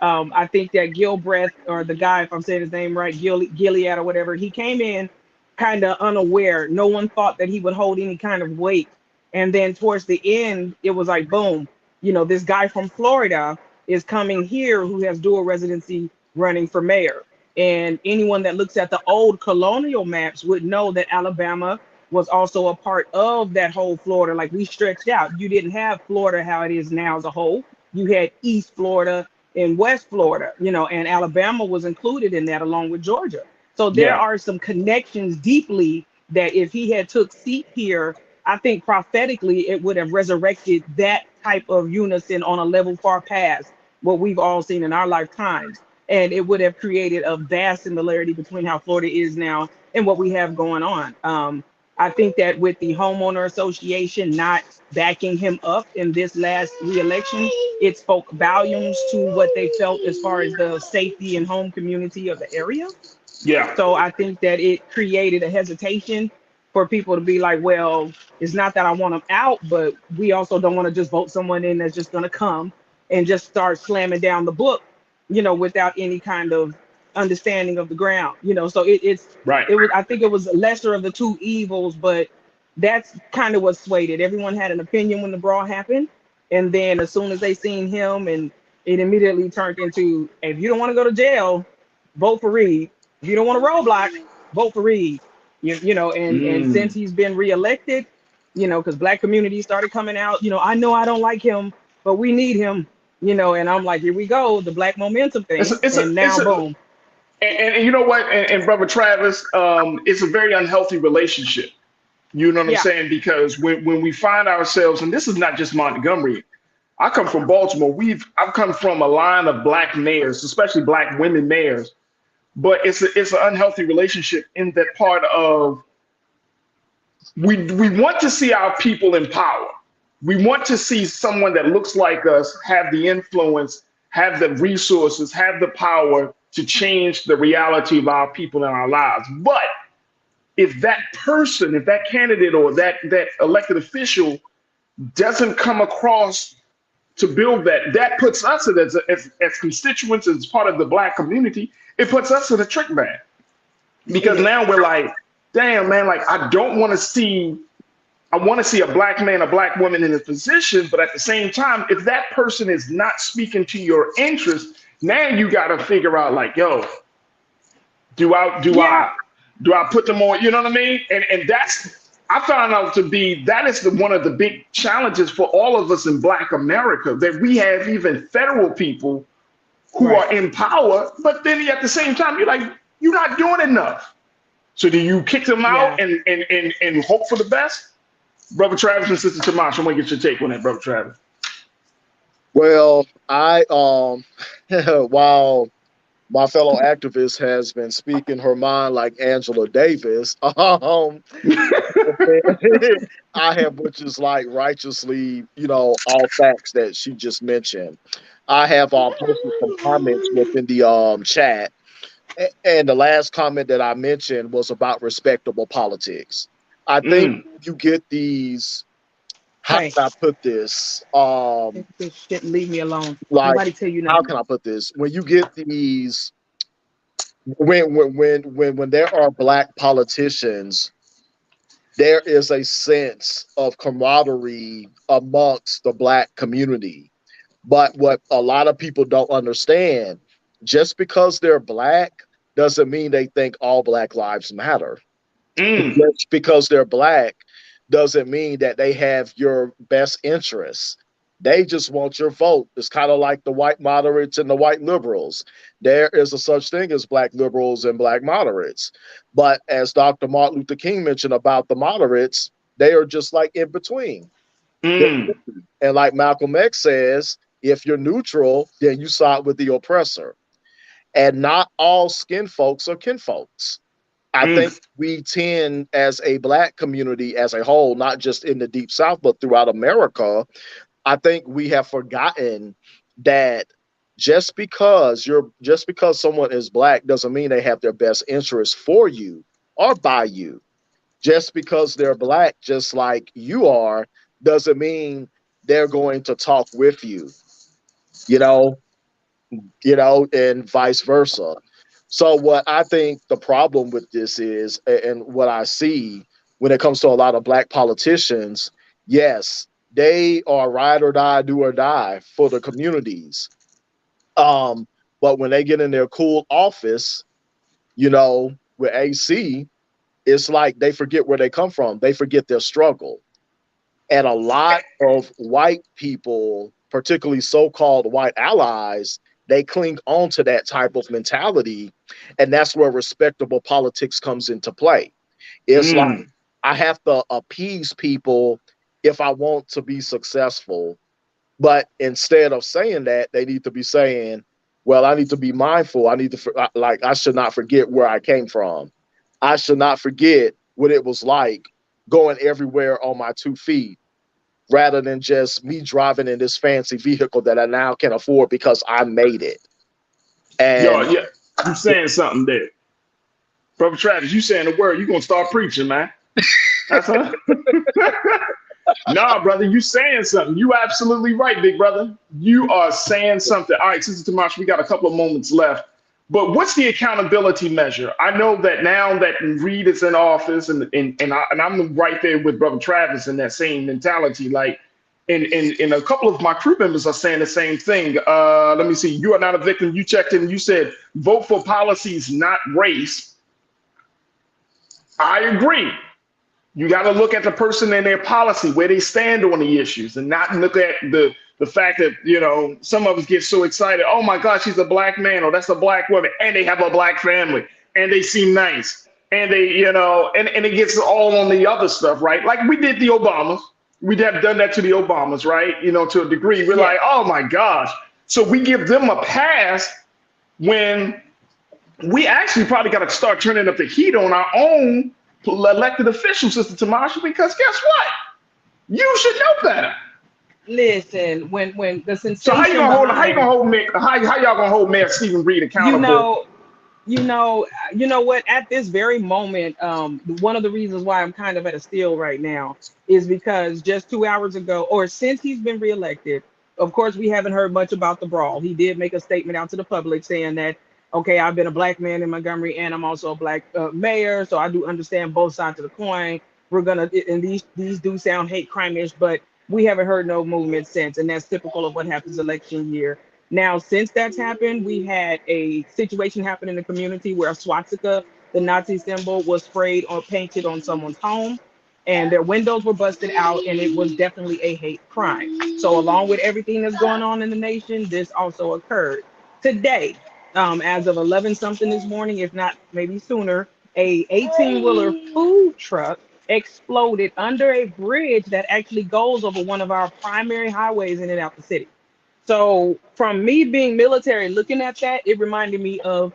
I think that Gilbreth, or the guy, if I'm saying his name right, Gilead or whatever, he came in kind of unaware. No one thought that he would hold any kind of weight. And then towards the end, it was like, boom, you know, this guy from Florida is coming here who has dual residency running for mayor. And anyone that looks at the old colonial maps would know that Alabama was also a part of that whole Florida. Like, we stretched out. You didn't have Florida how it is now as a whole. You had East Florida and West Florida, you know, and Alabama was included in that along with Georgia. So there are some connections deeply that if he had took seat here, I think prophetically it would have resurrected that type of unison on a level far past what we've all seen in our lifetimes. And it would have created a vast similarity between how Florida is now and what we have going on. I think that with the homeowner association not backing him up in this last re-election, it spoke volumes to what they felt as far as the safety and home community of the area. Yeah. So I think that it created a hesitation for people to be like, well, it's not that I want them out, but we also don't want to just vote someone in that's just going to come and just start slamming down the book, you know, without any kind of understanding of the ground, you know. So it's right. It was, I think it was lesser of the two evils, but that's kind of what swayed it. Everyone had an opinion when the brawl happened, and then as soon as they seen him, and it immediately turned into, if you don't want to go to jail, vote for Reed. If you don't want to roadblock, vote for Reed. You know, and since he's been reelected, you know, because Black communities started coming out, you know I don't like him, but we need him, you know, and I'm like, here we go, the Black momentum thing, boom. And you know what, and Brother Travis, it's a very unhealthy relationship. You know what I'm saying? Because when we find ourselves, and this is not just Montgomery, I come from Baltimore. I've come from a line of Black mayors, especially Black women mayors. But it's an unhealthy relationship in that part of we want to see our people in power. We want to see someone that looks like us have the influence, have the resources, have the power to change the reality of our people in our lives. But if that person, if that candidate or that elected official doesn't come across to build that puts us as constituents, as part of the Black community, it puts us in a trick bag. Because now we're like, damn, man, like I want to see a Black man, a Black woman in a position, but at the same time, if that person is not speaking to your interests, Now you got to figure out like, yo, do I put them on? You know what I mean? And that's I found out to be that is one of the big challenges for all of us in Black America, that we have even federal people who are in power, but then at the same time you're like, you're not doing enough. So do you kick them out and hope for the best? Brother Travis and Sister Tamash, I'm gonna get your take on that, Brother Travis. Well, I while my fellow activist has been speaking her mind like Angela Davis, I have, which is like righteously, all facts that she just mentioned. I have posted some comments within the chat, and the last comment that I mentioned was about respectable politics. I think you get these. How can I put this? This shit, leave me alone. Like, nobody tell you nothing. How can I put this? When you get these, when there are Black politicians, there is a sense of camaraderie amongst the Black community. But what a lot of people don't understand, just because they're Black doesn't mean they think all Black lives matter. Just because they're Black doesn't mean that they have your best interests. They just want your vote. It's kind of like the white moderates and the white liberals. There is a such thing as Black liberals and Black moderates. But as Dr. Martin Luther King mentioned about the moderates, they are just like in between. And like Malcolm X says, if you're neutral, then you side with the oppressor. And not all skin folks are kin folks. I think we tend, as a Black community as a whole, not just in the Deep South, but throughout America, I think we have forgotten that just because someone is Black doesn't mean they have their best interests for you or by you. Just because they're Black, just like you are, doesn't mean they're going to talk with you, and vice versa. So what I think the problem with this is, and what I see when it comes to a lot of Black politicians, yes, they are ride or die, do or die for the communities. But when they get in their cool office, with AC, it's like they forget where they come from. They forget their struggle. And a lot of white people, particularly so-called white allies, they cling on to that type of mentality, and that's where respectable politics comes into play. It's like, I have to appease people if I want to be successful. But instead of saying that, they need to be saying, well, I need to be mindful. I should not forget where I came from. I should not forget what it was like going everywhere on my 2 feet, rather than just me driving in this fancy vehicle that I now can afford because I made it. And you saying something there. Brother Travis, you saying the word, you gonna start preaching, man. That's Nah, brother, you saying something. You absolutely right, big brother. You are saying something. All right, Sister Tamash, we got a couple of moments left. But what's the accountability measure? I know that now that Reed is in office, and I'm right there with Brother Travis in that same mentality. Like, and a couple of my crew members are saying the same thing. Let me see. You are not a victim. You checked in. You said vote for policies, not race. I agree. You got to look at the person and their policy, where they stand on the issues, and not look at the fact that, some of us get so excited. Oh my gosh, she's a Black man, or that's a Black woman, and they have a Black family, and they seem nice, and they, and it gets all on the other stuff, right? Like we did the Obamas. We have done that to the Obamas, right? To a degree. We're like, oh my gosh. So we give them a pass when we actually probably got to start turning up the heat on our own elected officials, Sister Tamasha, because guess what? You should know better. Listen, when the sensation. So how y'all gonna hold Mayor Stephen Reed accountable? You know what? At this very moment, one of the reasons why I'm kind of at a still right now is because just 2 hours ago, or since he's been reelected, of course, we haven't heard much about the brawl. He did make a statement out to the public saying that, okay, I've been a Black man in Montgomery, and I'm also a Black mayor, so I do understand both sides of the coin. We're gonna, and these do sound hate crime-ish, but we haven't heard no movement since, and that's typical of what happens election year. Now, since that's happened, we had a situation happen in the community where a swastika, the Nazi symbol, was sprayed or painted on someone's home, and their windows were busted out, and it was definitely a hate crime. So along with everything that's going on in the nation, this also occurred. Today, as of 11 something this morning, if not maybe sooner, a 18-wheeler food truck exploded under a bridge that actually goes over one of our primary highways in and out the city. So from me being military, looking at that, it reminded me of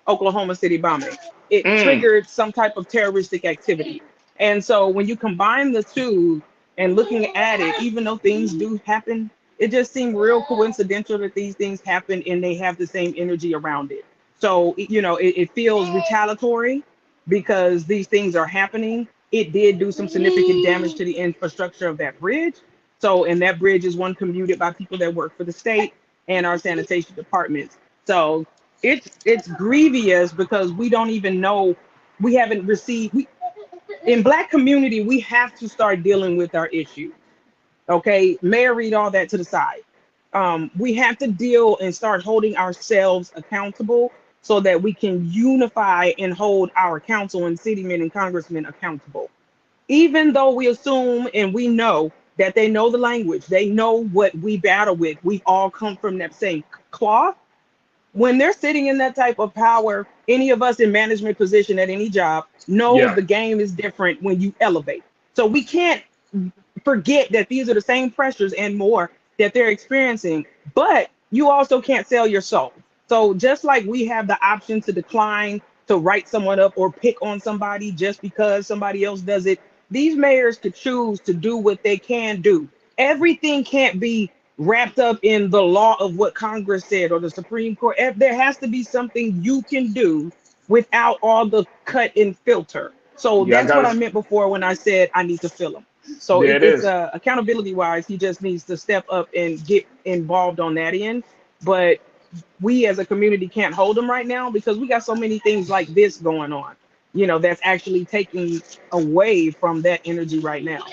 Oklahoma City bombing. It triggered some type of terroristic activity. And so when you combine the two and looking at it, even though things do happen, it just seemed real coincidental that these things happen and they have the same energy around it. So, you know, it feels retaliatory because these things are happening. It did do some significant damage to the infrastructure of that bridge. So, and that bridge is one commuted by people that work for the state and our sanitation departments. So it's grievous because we don't even know, we haven't received, in Black community, we have to start dealing with our issues. Okay, Mayor, read all that to the side. We have to deal and start holding ourselves accountable so that we can unify and hold our council and citymen and congressmen accountable. Even though we assume and we know that they know the language, they know what we battle with, we all come from that same cloth. When they're sitting in that type of power, any of us in management position at any job knows the game is different when you elevate. So we can't forget that these are the same pressures and more that they're experiencing, but you also can't sell your soul. So just like we have the option to decline, to write someone up or pick on somebody just because somebody else does it, these mayors could choose to do what they can do. Everything can't be wrapped up in the law of what Congress said or the Supreme Court. There has to be something you can do without all the cut and filter. So that's what I meant before when I said I need to fill them. So it's accountability wise, he just needs to step up and get involved on that end. But we as a community can't hold them right now because we got so many things like this going on, you know, that's actually taking away from that energy right now.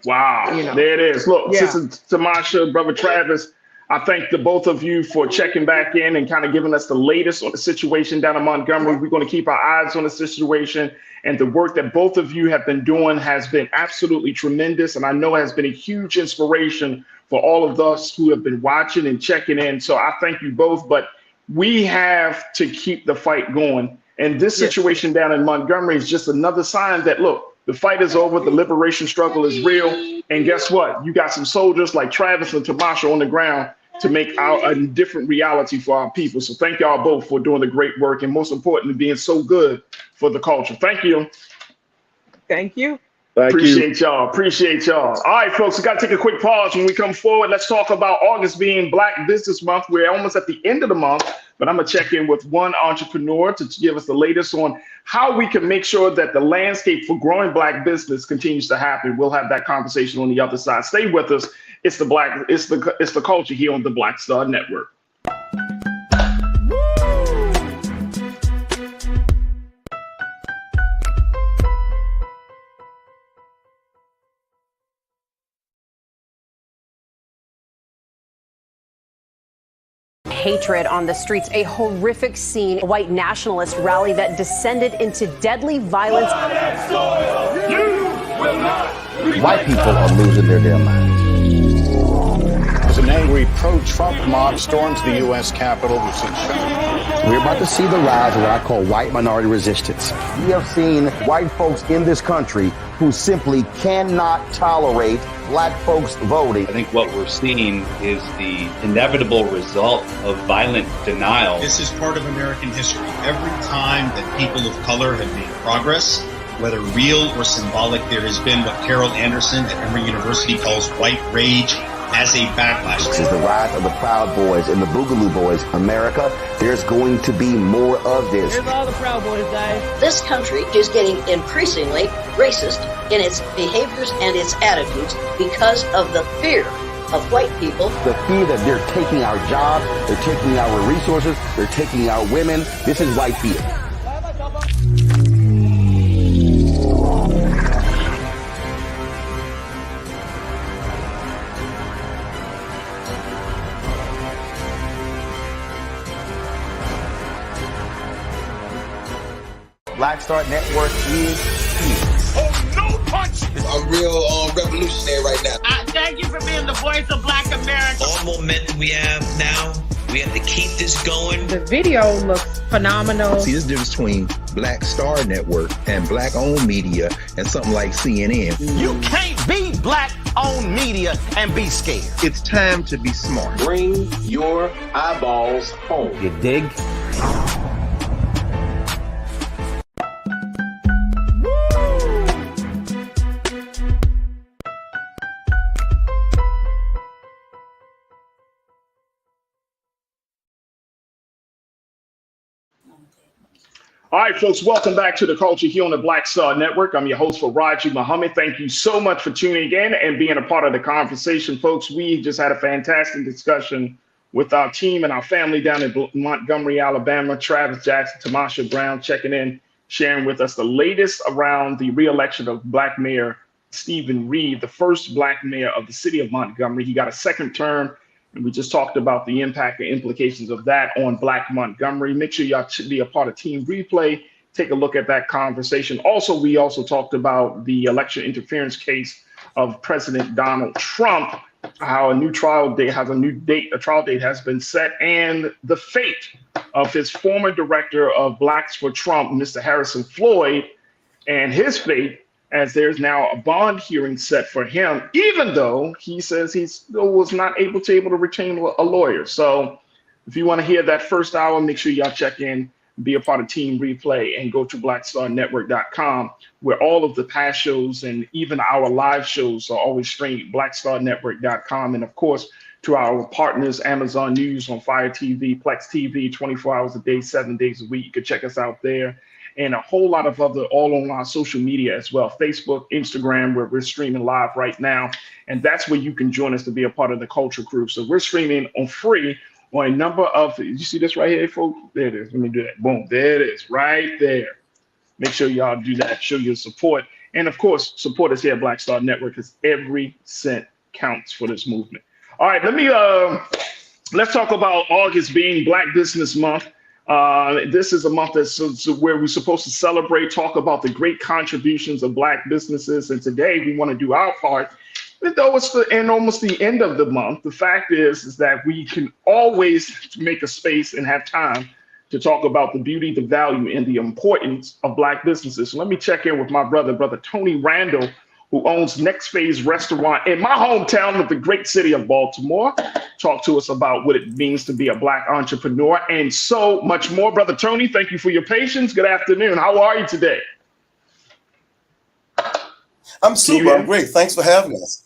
Wow, you know. There it is. Look, Sister Tamasha, Brother Travis, I thank the both of you for checking back in and kind of giving us the latest on the situation down in Montgomery. We're going to keep our eyes on the situation, and the work that both of you have been doing has been absolutely tremendous, and I know it has been a huge inspiration for all of us who have been watching and checking in. So I thank you both, but we have to keep the fight going. And this situation down in Montgomery is just another sign that, look, the fight is over. The liberation struggle is real. And guess what? You got some soldiers like Travis and Tamasha on the ground to make a different reality for our people. So thank y'all both for doing the great work and most importantly, being so good for the culture. Thank you. Thank you. Appreciate y'all. Appreciate y'all. All right, folks, we got to take a quick pause. When we come forward, let's talk about August being Black Business Month. We're almost at the end of the month, but I'm going to check in with one entrepreneur to give us the latest on how we can make sure that the landscape for growing Black business continues to happen. We'll have that conversation on the other side. Stay with us. It's the culture here on the Black Star Network. Hatred on the streets, a horrific scene, a white nationalist rally that descended into deadly violence. White people are losing their damn minds. As an angry pro-Trump mob storms the U.S. Capitol, we're about to see the rise of what I call white minority resistance. We have seen white folks in this country who simply cannot tolerate Black folks voting. I think what we're seeing is the inevitable result of violent denial. This is part of American history. Every time that people of color have made progress, whether real or symbolic, there has been what Carol Anderson at Emory University calls white rage as a backlash. This is the rise of the Proud Boys and the Boogaloo Boys. America, there's going to be more of this. Here's all the Proud Boys, guys. This country is getting increasingly racist in its behaviors and its attitudes because of the fear of white people. The fear that they're taking our jobs, they're taking our resources, they're taking our women. This is white fear. Black Star Network is here. Oh, no punch! I'm real revolutionary right now. Thank you for being the voice of Black America. All momentum we have now, we have to keep this going. The video looks phenomenal. See, there's a difference between Black Star Network and black-owned media and something like CNN. You can't be black-owned media and be scared. It's time to be smart. Bring your eyeballs home. You dig? All right, folks, welcome back to the Culture here on the Black Star Network. I'm your host, Raji Muhammad. Thank you so much for tuning in and being a part of the conversation, folks. We just had a fantastic discussion with our team and our family down in Montgomery, Alabama. Travis Jackson, Tamasha Brown checking in, sharing with us the latest around the re-election of Black Mayor Stephen Reed, the first Black mayor of the city of Montgomery. He got a second term. And we just talked about the impact and implications of that on Black Montgomery. Make sure y'all be a part of Team Replay. Take a look at that conversation. Also, we also talked about the election interference case of President Donald Trump, how a trial date has been set, and the fate of his former director of Blacks for Trump, Mr. Harrison Floyd, and his fate, as there's now a bond hearing set for him, even though he says he still was not able to retain a lawyer. So if you want to hear that first hour, make sure y'all check in, be a part of Team Replay, and go to blackstarnetwork.com, where all of the past shows and even our live shows are always streamed, blackstarnetwork.com. And of course, to our partners, Amazon News on Fire TV, Plex TV, 24 hours a day, 7 days a week. You can check us out there. And a whole lot of other all on our social media as well, Facebook, Instagram, where we're streaming live right now. And that's where you can join us to be a part of the culture crew. So we're streaming on free on a number of, you see this right here, folks? There it is. Let me do that. Boom. There it is right there. Make sure y'all do that. Show your support. And of course, support us here at Black Star Network, because every cent counts for this movement. All right, let's talk about August being Black Business Month. This is a month that's where we're supposed to celebrate, talk about the great contributions of Black businesses. And today we want to do our part. Though it's almost the end of the month, the fact is that we can always make a space and have time to talk about the beauty, the value, and the importance of Black businesses. So let me check in with my brother Tony Randall, who owns Next Phaze Restaurant in my hometown of the great city of Baltimore. Talk to us about what it means to be a Black entrepreneur and so much more. Brother Tony, thank you for your patience. Good afternoon. How are you today? I'm super. I'm great. Thanks for having us.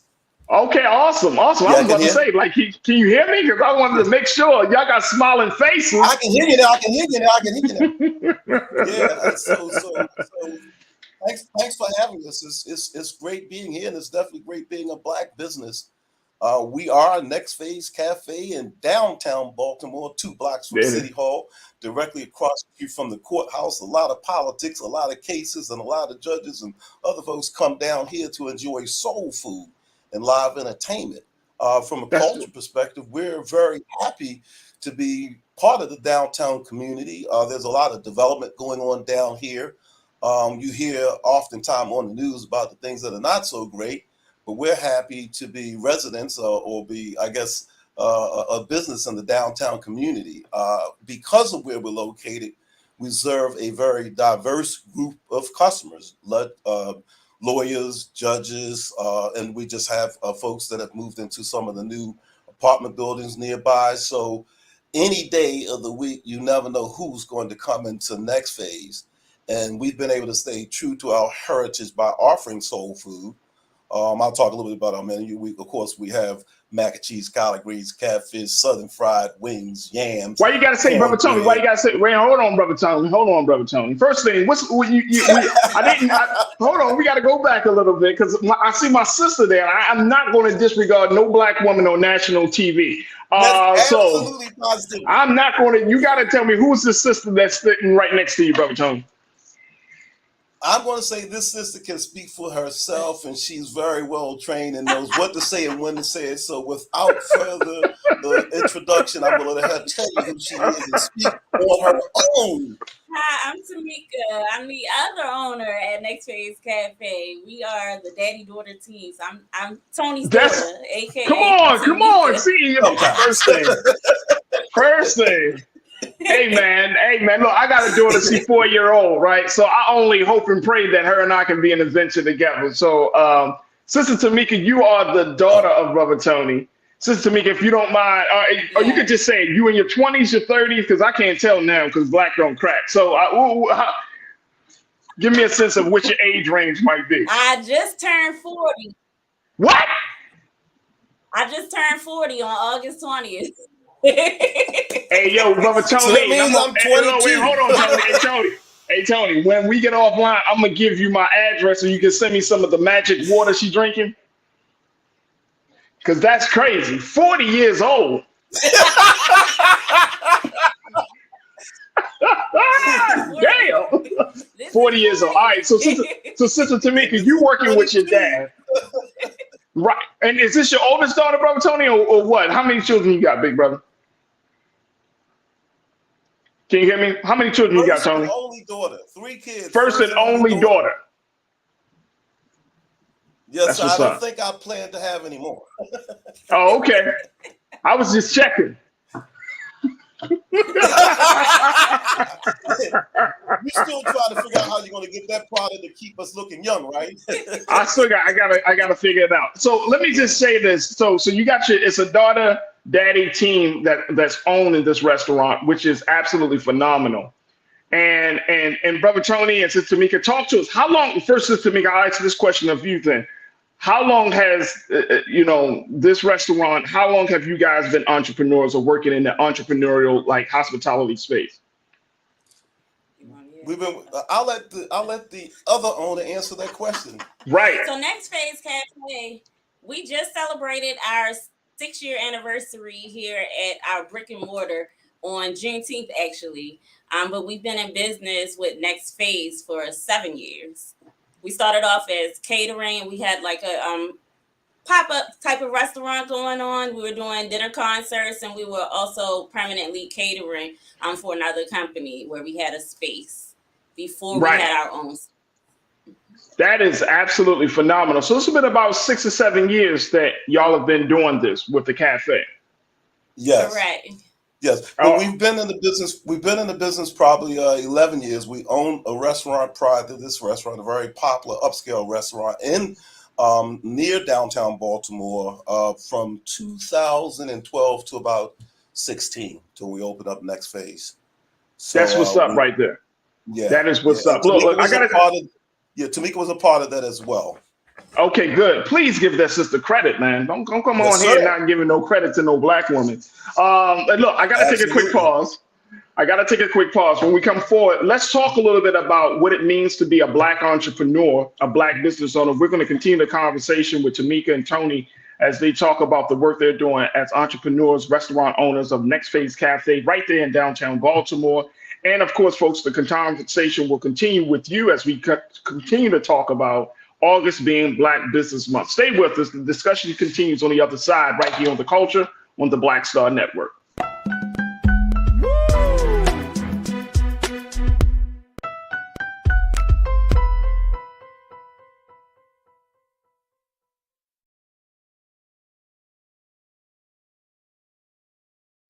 Okay, awesome. Yeah, I was about to say, like, can you hear me? Because I wanted to make sure y'all got smiling faces. I can hear you now. Yeah. So thanks for having us. It's great being here, and it's definitely great being a Black business. We are Next Phaze Cafe in downtown Baltimore, 2 blocks from City Hall, directly across the street from the courthouse. A lot of politics, a lot of cases, and a lot of judges and other folks come down here to enjoy soul food and live entertainment. From a culture perspective, we're very happy to be part of the downtown community. There's a lot of development going on down here. You hear oftentimes on the news about the things that are not so great, but we're happy to be residents or be, I guess, a business in the downtown community. Because of where we're located, we serve a very diverse group of customers, lawyers, judges, and we just have folks that have moved into some of the new apartment buildings nearby. So any day of the week, you never know who's going to come into Next Phaze. And we've been able to stay true to our heritage by offering soul food. I'll talk a little bit about our menu. Of course, we have mac and cheese, collard greens, catfish, southern fried wings, yams. Why you gotta say, Brother Tony? Why you gotta say? Wait, hold on, Brother Tony. First thing, hold on. We gotta go back a little bit because I see my sister there. I'm not going to disregard no Black woman on national TV. So positive. I'm not going to. You got to tell me who's the sister that's sitting right next to you, Brother Tony. I'm going to say this sister can speak for herself, and she's very well trained and knows what to say and when to say it. So without further introduction, I'm going to let her tell you who she is and speak on her own. Hi, I'm Tamika. I'm the other owner at Next Phaze Cafe. We are the daddy-daughter teams. I'm Tony's daughter, aka. Come on. See, first thing. Hey man, look, I got a daughter, she's 4-year-old, right? So I only hope and pray that her and I can be in a venture together. So, Sister Tamika, you are the daughter of Brother Tony. Sister Tamika, if you don't mind, or you could just say you in your 20s, your 30s, because I can't tell now because black don't crack. So give me a sense of what your age range might be. I just turned 40. What? I just turned 40 on August 20th. Hey, yo, Brother Tony. So that means I'm 22. Wait, hold on, Tony. Hey, Tony, when we get offline, I'm going to give you my address so you can send me some of the magic water she's drinking. Because that's crazy. 40 years old. Damn. 40 years old. All right, so Sister Tamika, you working with your dad. Right. And is this your oldest daughter, Brother Tony, or what? How many children you got, big brother? Can you hear me? How many children you got, Tony? First and only daughter. 3 kids. First and only daughter. Yes, so I don't think I plan to have any more. Oh, okay. I was just checking. You're still trying to figure out how you're going to get that product to keep us looking young, right? I gotta figure it out. So let me just say this. So you got it's a daughter daddy team that's owning this restaurant, which is absolutely phenomenal. And Brother Tony and Sister Tamika, talk to us. How long? First, Sister Tamika, I'll answer this question of you then. How long has this restaurant? How long have you guys been entrepreneurs or working in the entrepreneurial hospitality space? We've been. I'll let the other owner answer that question. Right. So Next Phaze Cafe, we just celebrated our 6-year anniversary here at our brick and mortar on Juneteenth, actually. But we've been in business with Next Phaze for 7 years. We started off as catering. We had like a pop-up type of restaurant going on. We were doing dinner concerts, and we were also permanently catering for another company where we had a space before we had our own. That is absolutely phenomenal. So it's been about 6 or 7 years that y'all have been doing this with the cafe. Yes. Correct. Yes, but we've been in the business. We've been in the business probably 11 years. We owned a restaurant prior to this restaurant, a very popular upscale restaurant in near downtown Baltimore from 2012 to about 16 till we opened up Next Phaze. So, that's what's up right there. Yeah, that is what's up. Look, I got Tamika was a part of that as well. Okay, good. Please give that sister credit, man. Don't come on here not giving no credit to no black woman. Look, I got to take a quick pause. When we come forward, let's talk a little bit about what it means to be a black entrepreneur, a black business owner. We're going to continue the conversation with Tamika and Tony as they talk about the work they're doing as entrepreneurs, restaurant owners of Next Phaze Cafe right there in downtown Baltimore. And of course, folks, the conversation will continue with you as we continue to talk about August being Black Business Month. Stay with us. The discussion continues on the other side right here on The Culture on the Black Star Network.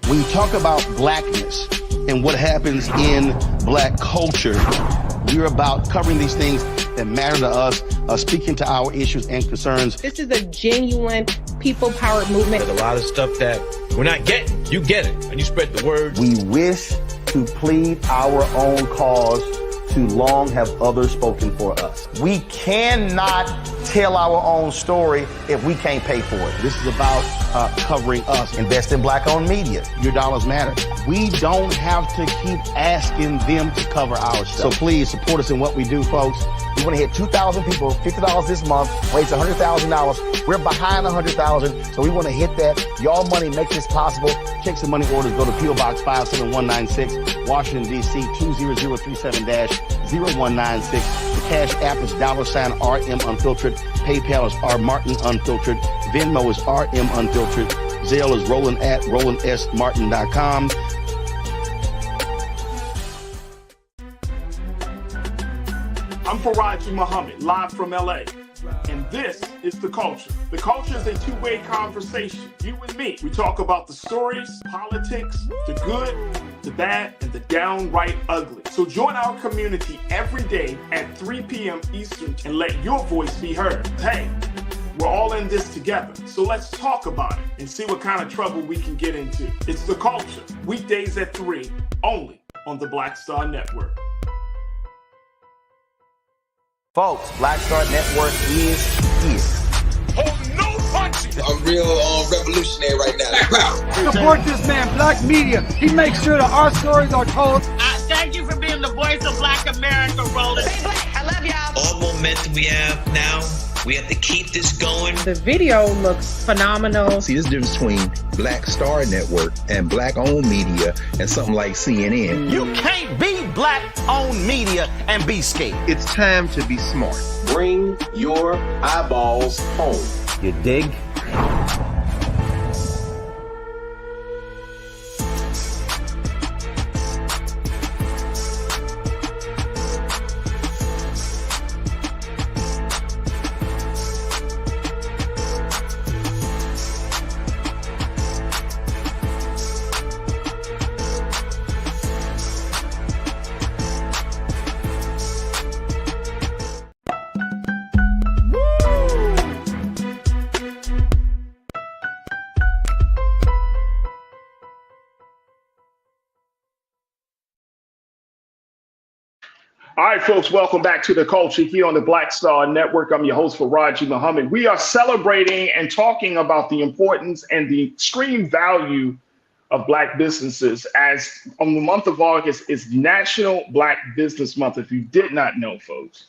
When you talk about blackness and what happens in black culture, we're about covering these things that matter to us, speaking to our issues and concerns. This is a genuine people-powered movement. There's a lot of stuff that we're not getting. You get it, and you spread the word. We wish to plead our own cause. Too long have others spoken for us. We cannot tell our own story if we can't pay for it. This is about covering us. Invest in black-owned media. Your dollars matter. We don't have to keep asking them to cover our stuff. So please support us in what we do, folks. We want to hit 2,000 people, $50 this month, raise $100,000. We're behind 100,000, so we want to hit that. Y'all money makes this possible. Check some money orders. Go to P.O. Box 57196, Washington, D.C. 20037-0196. Cash App is $RM Unfiltered. PayPal is R Martin Unfiltered. Venmo is RM Unfiltered. Zelle is Roland at RolandSMartin.com. I'm Faraji Muhammad, live from LA. And this is The Culture. The Culture is a two-way conversation. You and me. We talk about the stories, politics, the good, the bad, and the downright ugly. So join our community every day at 3 p.m. Eastern and let your voice be heard. Hey, we're all in this together. So let's talk about it and see what kind of trouble we can get into. It's The Culture. Weekdays at 3, only on the Black Star Network. Folks, Black Star Network is here. Oh, no punches! I'm real revolutionary right now. Support this man, Black Media. He makes sure that our stories are told. Thank you for being the voice of Black America, Roland. Stay black. I love y'all. All momentum we have now, we have to keep this going. The video looks phenomenal. See, this difference between Black Star Network and black-owned media and something like CNN. You can't be black-owned media and be scared. It's time to be smart. Bring your eyeballs home. You dig? All right, folks, welcome back to The Culture here on the Black Star Network. I'm your host, Faraji Muhammad. We are celebrating and talking about the importance and the extreme value of Black businesses, as on the month of August is National Black Business Month. If you did not know, folks,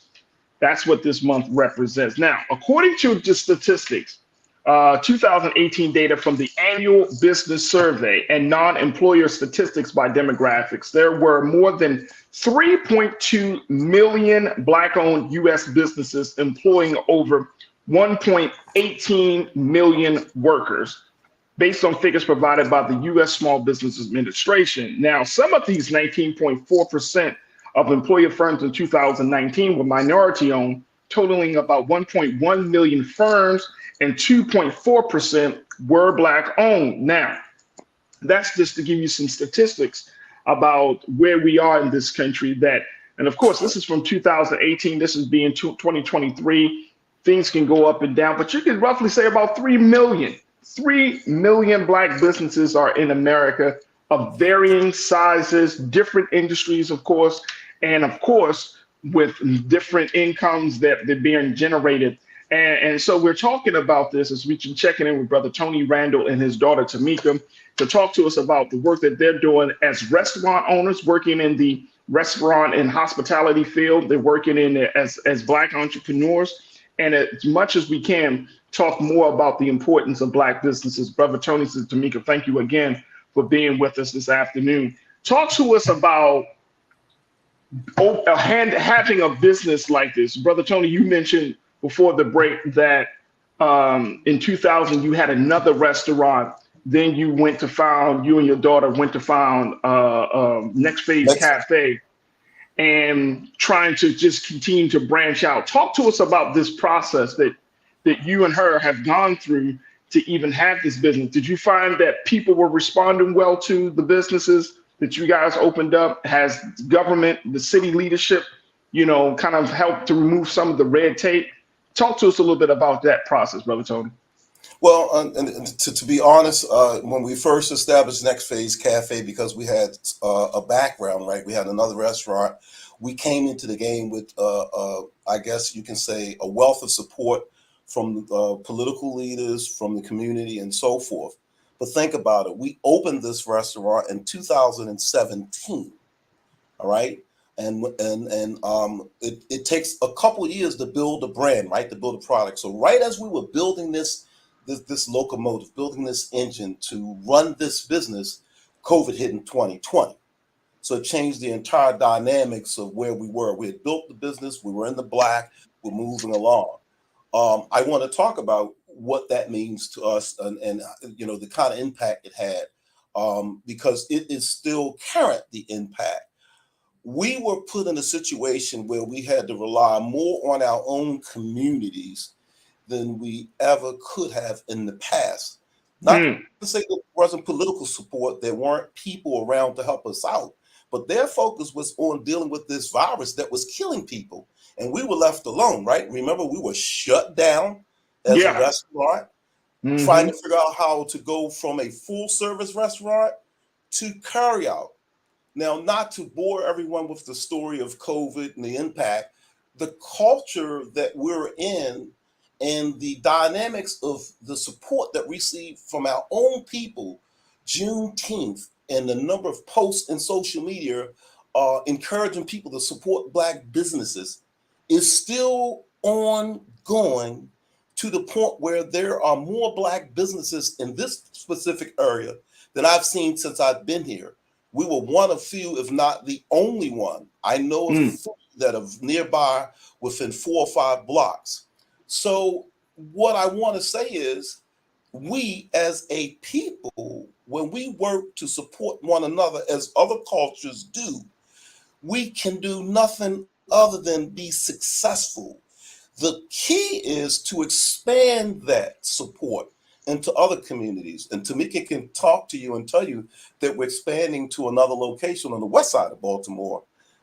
that's what this month represents. Now, according to the statistics, 2018 data from the Annual Business Survey and non-employer statistics by demographics, there were more than 3.2 million Black-owned U.S. businesses employing over 1.18 million workers, based on figures provided by the U.S. Small Business Administration. Now, some of these 19.4% of employer firms in 2019 were minority-owned, totaling about 1.1 million firms, and 2.4% were Black-owned. Now, that's just to give you some statistics about where we are in this country. That, and of course, this is from 2018. This is being 2023. Things can go up and down, but you could roughly say about 3 million. 3 million Black businesses are in America of varying sizes, different industries, of course, and of course, with different incomes that they're being generated. And so we're talking about this as we've been checking in with Brother Tony Randall and his daughter Tamika to talk to us about the work that they're doing as restaurant owners, working in the restaurant and hospitality field. They're working in it as Black entrepreneurs. And as much as we can, talk more about the importance of Black businesses. Brother Tony and Tamika, thank you again for being with us this afternoon. Talk to us about having a business like this. Brother Tony, you mentioned before the break that in 2000 you had another restaurant. Then you you and your daughter went to found Next Phaze Cafe, and trying to just continue to branch out. Talk to us about this process that you and her have gone through to even have this business. Did you find that people were responding well to the businesses that you guys opened up? Has government, the city leadership, kind of helped to remove some of the red tape? Talk to us a little bit about that process, Brother Tony. Well, and to be honest, when we first established Next Phaze Cafe, because we had a background, right? We had another restaurant. We came into the game with, I guess you can say, a wealth of support from political leaders, from the community, and so forth. But think about it. We opened this restaurant in 2017, all right? And it takes a couple of years to build a brand, right? To build a product. So right as we were building this locomotive, building this engine to run this business, COVID hit in 2020. So it changed the entire dynamics of where we were. We had built the business, we were in the black, we're moving along. I want to talk about what that means to us and you know, the kind of impact it had, because it is still current, the impact. We were put in a situation where we had to rely more on our own communities than we ever could have in the past. Not to say there wasn't political support, there weren't people around to help us out, but their focus was on dealing with this virus that was killing people. And we were left alone, right? Remember, we were shut down as a restaurant, trying to figure out how to go from a full service restaurant to carry out. Now, not to bore everyone with the story of COVID and the impact, the culture that we're in and the dynamics of the support that we receive from our own people, Juneteenth, and the number of posts in social media encouraging people to support Black businesses is still ongoing, to the point where there are more Black businesses in this specific area than I've seen since I've been here. We were one of few, if not the only one. I know of three that are nearby within 4 or 5 blocks. So what I want to say is, we as a people, when we work to support one another as other cultures do, we can do nothing other than be successful. The key is to expand that support into other communities. And Tamika can talk to you and tell you that we're expanding to another location on the west side of Baltimore.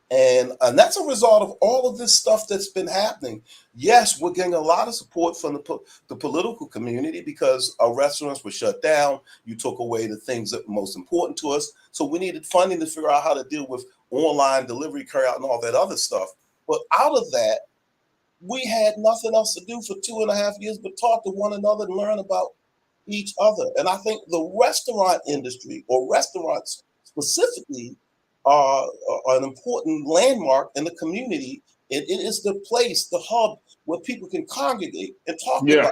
And that's a result of all of this stuff that's been happening. Yes, we're getting a lot of support from the political community because our restaurants were shut down. You took away the things that were most important to us. So we needed funding to figure out how to deal with online delivery, carry out, and all that other stuff. But out of that, we had nothing else to do for 2.5 years but talk to one another and learn about each other. And I think the restaurant industry, or restaurants specifically, are an important landmark in the community. It is the place, the hub, where people can congregate and talk about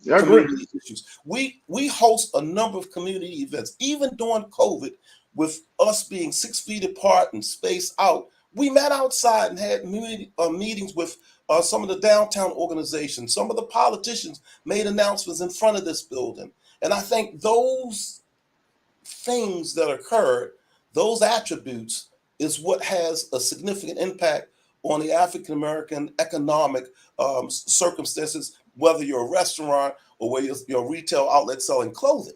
community issues. We host a number of community events, even during COVID, with us being 6 feet apart and spaced out. We met outside and had meetings with some of the downtown organizations. Some of the politicians made announcements in front of this building. And I think those things that occurred, those attributes, is what has a significant impact on the African-American economic circumstances, whether you're a restaurant or whether you're a retail outlet selling clothing.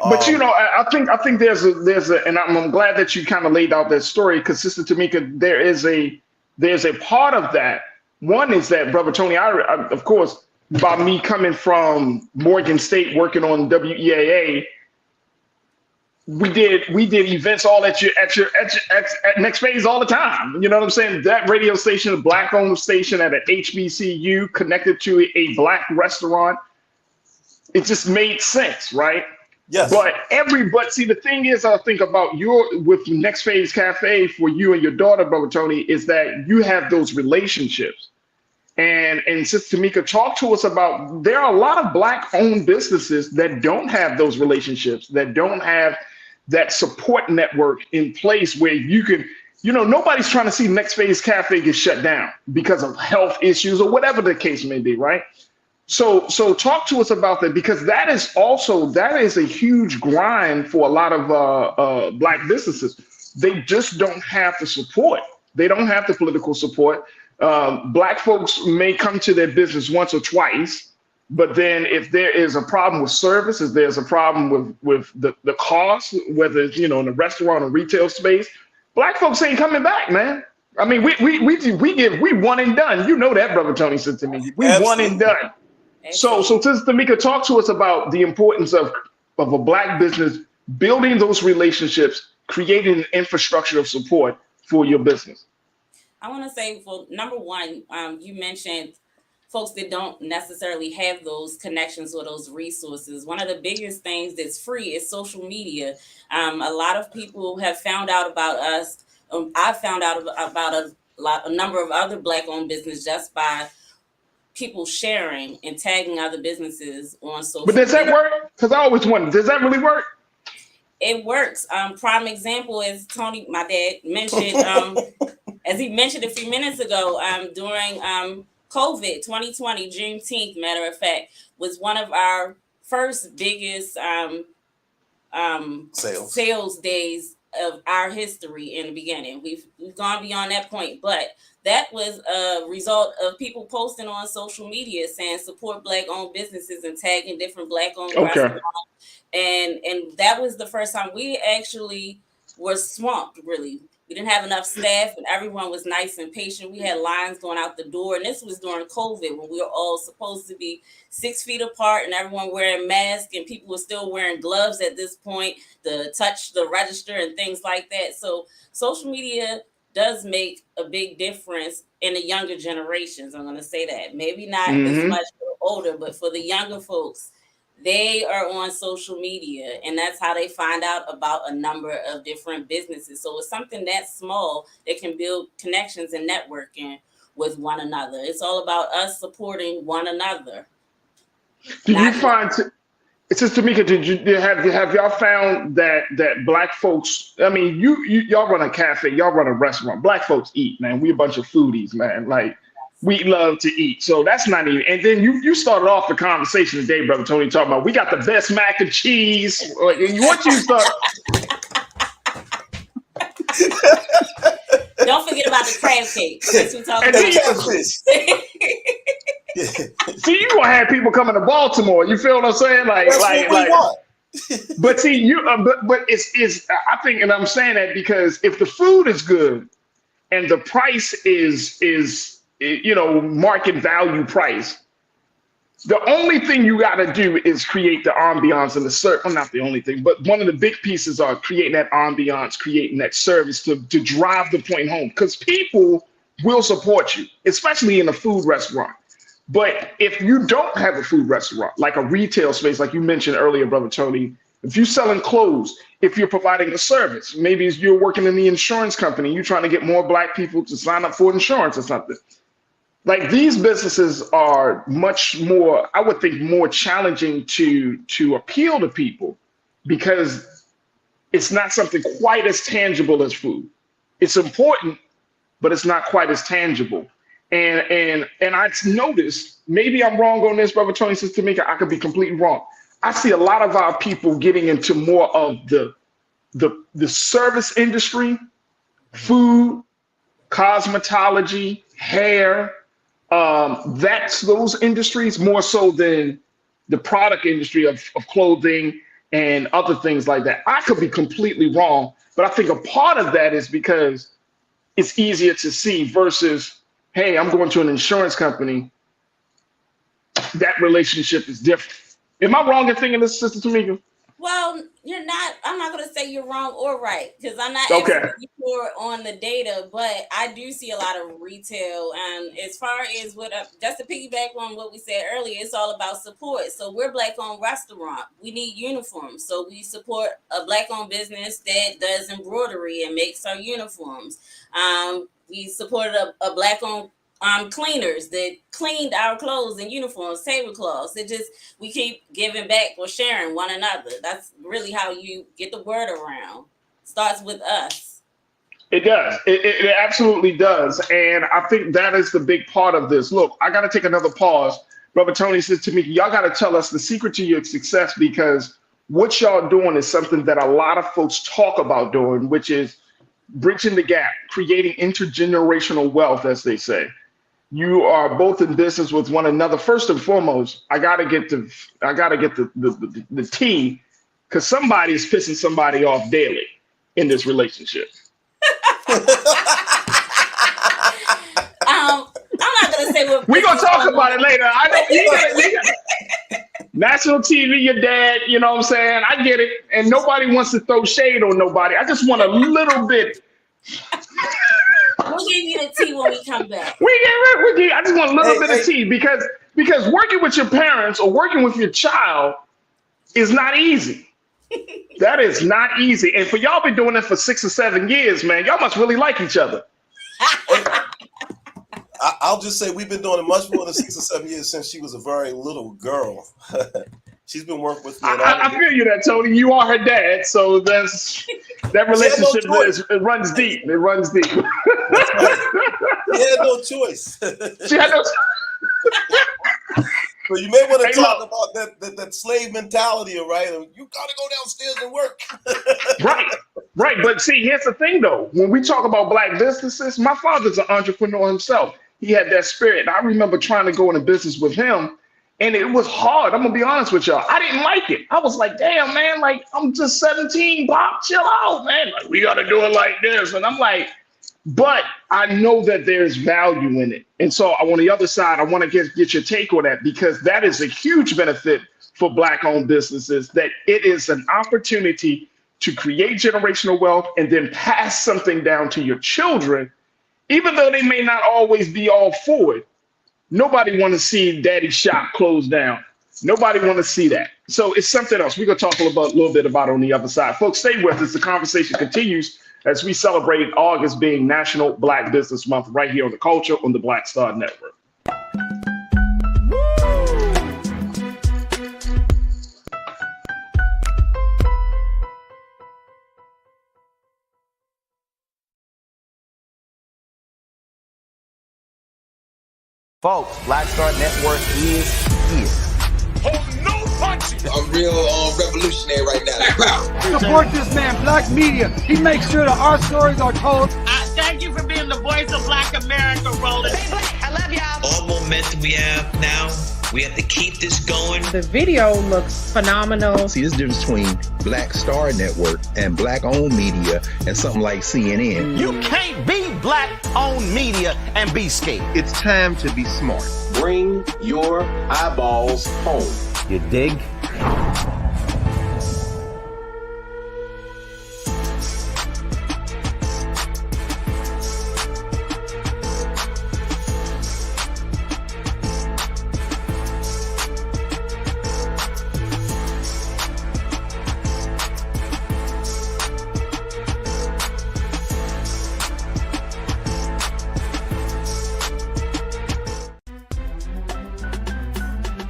But you know, I think there's a, and I'm glad that you kind of laid out that story, because Sister Tamika, there's a part of that. One is that, Brother Tony, I of course, by me coming from Morgan State working on WEAA, we did events all at Next Phaze all the time. You know what I'm saying? That radio station, a Black-owned station at an HBCU connected to a Black restaurant. It just made sense, right? Yes. But see, the thing is, I think about with Next Phaze Cafe for you and your daughter, Brother Tony, is that you have those relationships. And Sister Tamika, talk to us about, there are a lot of Black-owned businesses that don't have those relationships, that don't have that support network in place where you can, you know, nobody's trying to see Next Phaze Cafe get shut down because of health issues or whatever the case may be, right? So talk to us about that, because that is a huge grind for a lot of Black businesses. They just don't have the support. They don't have the political support. Black folks may come to their business once or twice, but then if there is a problem with service, if there's a problem with the cost, whether it's, you know, in a restaurant or retail space, Black folks ain't coming back, man. I mean, we one and done. You know that, Brother Tony said to me. We one and done. So Sister Tamika, talk to us about the importance of a Black business building those relationships, creating an infrastructure of support for your business. I want to say, well, number one, you mentioned folks that don't necessarily have those connections or those resources. One of the biggest things that's free is social media. A lot of people have found out about us. I found out about a number of other Black-owned businesses just by people sharing and tagging other businesses on social media. But does that work? Because I always wonder, does that really work? it works. Prime example is Tony, my dad, mentioned, as he mentioned a few minutes ago, during COVID 2020, Juneteenth, matter of fact, was one of our first biggest sales days of our history in the beginning. We've gone beyond that point, but that was a result of people posting on social media saying support Black-owned businesses and tagging different Black-owned restaurants. And that was the first time we actually were swamped, really. We didn't have enough staff, and everyone was nice and patient. We had lines going out the door, and this was during COVID when we were all supposed to be 6 feet apart and everyone wearing masks, and people were still wearing gloves at this point to touch the register and things like that. So social media does make a big difference in the younger generations. I'm going to say that. Maybe not as much for the older, but for the younger folks, they are on social media, and that's how they find out about a number of different businesses. So it's something that small that can build connections and networking with one another. It's all about us supporting one another. Did you find, Sister Tamika, have y'all found that Black folks, I mean, y'all run a cafe, y'all run a restaurant. Black folks eat, man. We a bunch of foodies, man. Like, we love to eat. So that's not even, and then you started off the conversation today, Brother Tony, talking about we got the best mac and cheese. What you start? Don't forget about the crab cake. That's what we're talking about. See, you gonna have people coming to Baltimore. You feel what I'm saying? But see, but it's I think, and I'm saying that because if the food is good and the price is market value price, the only thing you got to do is create the ambiance and the service. Well, not the only thing, but one of the big pieces are creating that ambiance, creating that service to drive the point home, because people will support you, especially in a food restaurant. But if you don't have a food restaurant, like a retail space, like you mentioned earlier, Brother Tony, if you're selling clothes, if you're providing a service, maybe you're working in the insurance company, you're trying to get more Black people to sign up for insurance or something. Like, these businesses are much more, I would think, more challenging to appeal to people because it's not something quite as tangible as food. It's important, but it's not quite as tangible. And I noticed, maybe I'm wrong on this, Brother Tony, Sister Tamika, I could be completely wrong. I see a lot of our people getting into more of the service industry, food, cosmetology, hair. That's those industries more so than the product industry of clothing and other things like that. I could be completely wrong, but I think a part of that is because it's easier to see versus, hey, I'm going to an insurance company. That relationship is different. Am I wrong in thinking this, Sister Tamika? Well, you're not. I'm not going to say you're wrong or right because I'm not absolutely sure on the data, but I do see a lot of retail. And as far as just to piggyback on what we said earlier, it's all about support. So we're Black-owned restaurant. We need uniforms. So we support a Black-owned business that does embroidery and makes our uniforms. We supported a Black-owned cleaners that cleaned our clothes and uniforms, tablecloths. We keep giving back or sharing one another. That's really how you get the word around. Starts with us. It does. It absolutely does. And I think that is the big part of this. Look, I got to take another pause. Brother Tony says to me, y'all got to tell us the secret to your success, because what y'all doing is something that a lot of folks talk about doing, which is bridging the gap, creating intergenerational wealth, as they say. You are both in business with one another. First and foremost, I gotta get the tea, because somebody's pissing somebody off daily in this relationship. I'm not gonna say what we're gonna talk about it later. I know you got national TV, your dad, you know what I'm saying? I get it. And nobody wants to throw shade on nobody. I just want a little bit. We'll give you the tea when we come back. I just want a little bit of tea because working with your parents or working with your child is not easy. That is not easy. And for y'all been doing it for 6 or 7 years, man, y'all must really like each other. I'll just say we've been doing it much more than 6 or 7 years since she was a very little girl. She's been working with me. I feel you that, Tony. You are her dad, so that relationship it runs deep. It runs deep. She had no choice. She had no. So you may want to talk about that slave mentality, right? You gotta go downstairs and work. Right. But see, here's the thing, though. When we talk about black businesses, my father's an entrepreneur himself. He had that spirit. And I remember trying to go into business with him, and it was hard. I'm gonna be honest with y'all. I didn't like it. I was like, damn, man, like I'm just 17, Bob, chill out, man. Like, we gotta do it like this. And I'm like, but I know that there's value in it. And so on the other side, I want to get your take on that, because that is a huge benefit for Black-owned businesses, that it is an opportunity to create generational wealth and then pass something down to your children, even though they may not always be all for it. Nobody want to see daddy's shop closed down. Nobody want to see that. So it's something else. We're going to talk a little bit about on the other side. Folks, stay with us. The conversation continues as we celebrate August being National Black Business Month right here on The Culture on the Black Star Network. Folks, Black Star Network is here. I'm real revolutionary right now. Support this man, Black Media. He makes sure that our stories are told. Thank you for being the voice of Black America, Roland. Hey, Black, I love y'all. All momentum we have now, we have to keep this going. The video looks phenomenal. See, there's a difference between Black Star Network and Black-owned media and something like CNN. You can't be Black-owned media and be scared. It's time to be smart. Bring your eyeballs home. You dig?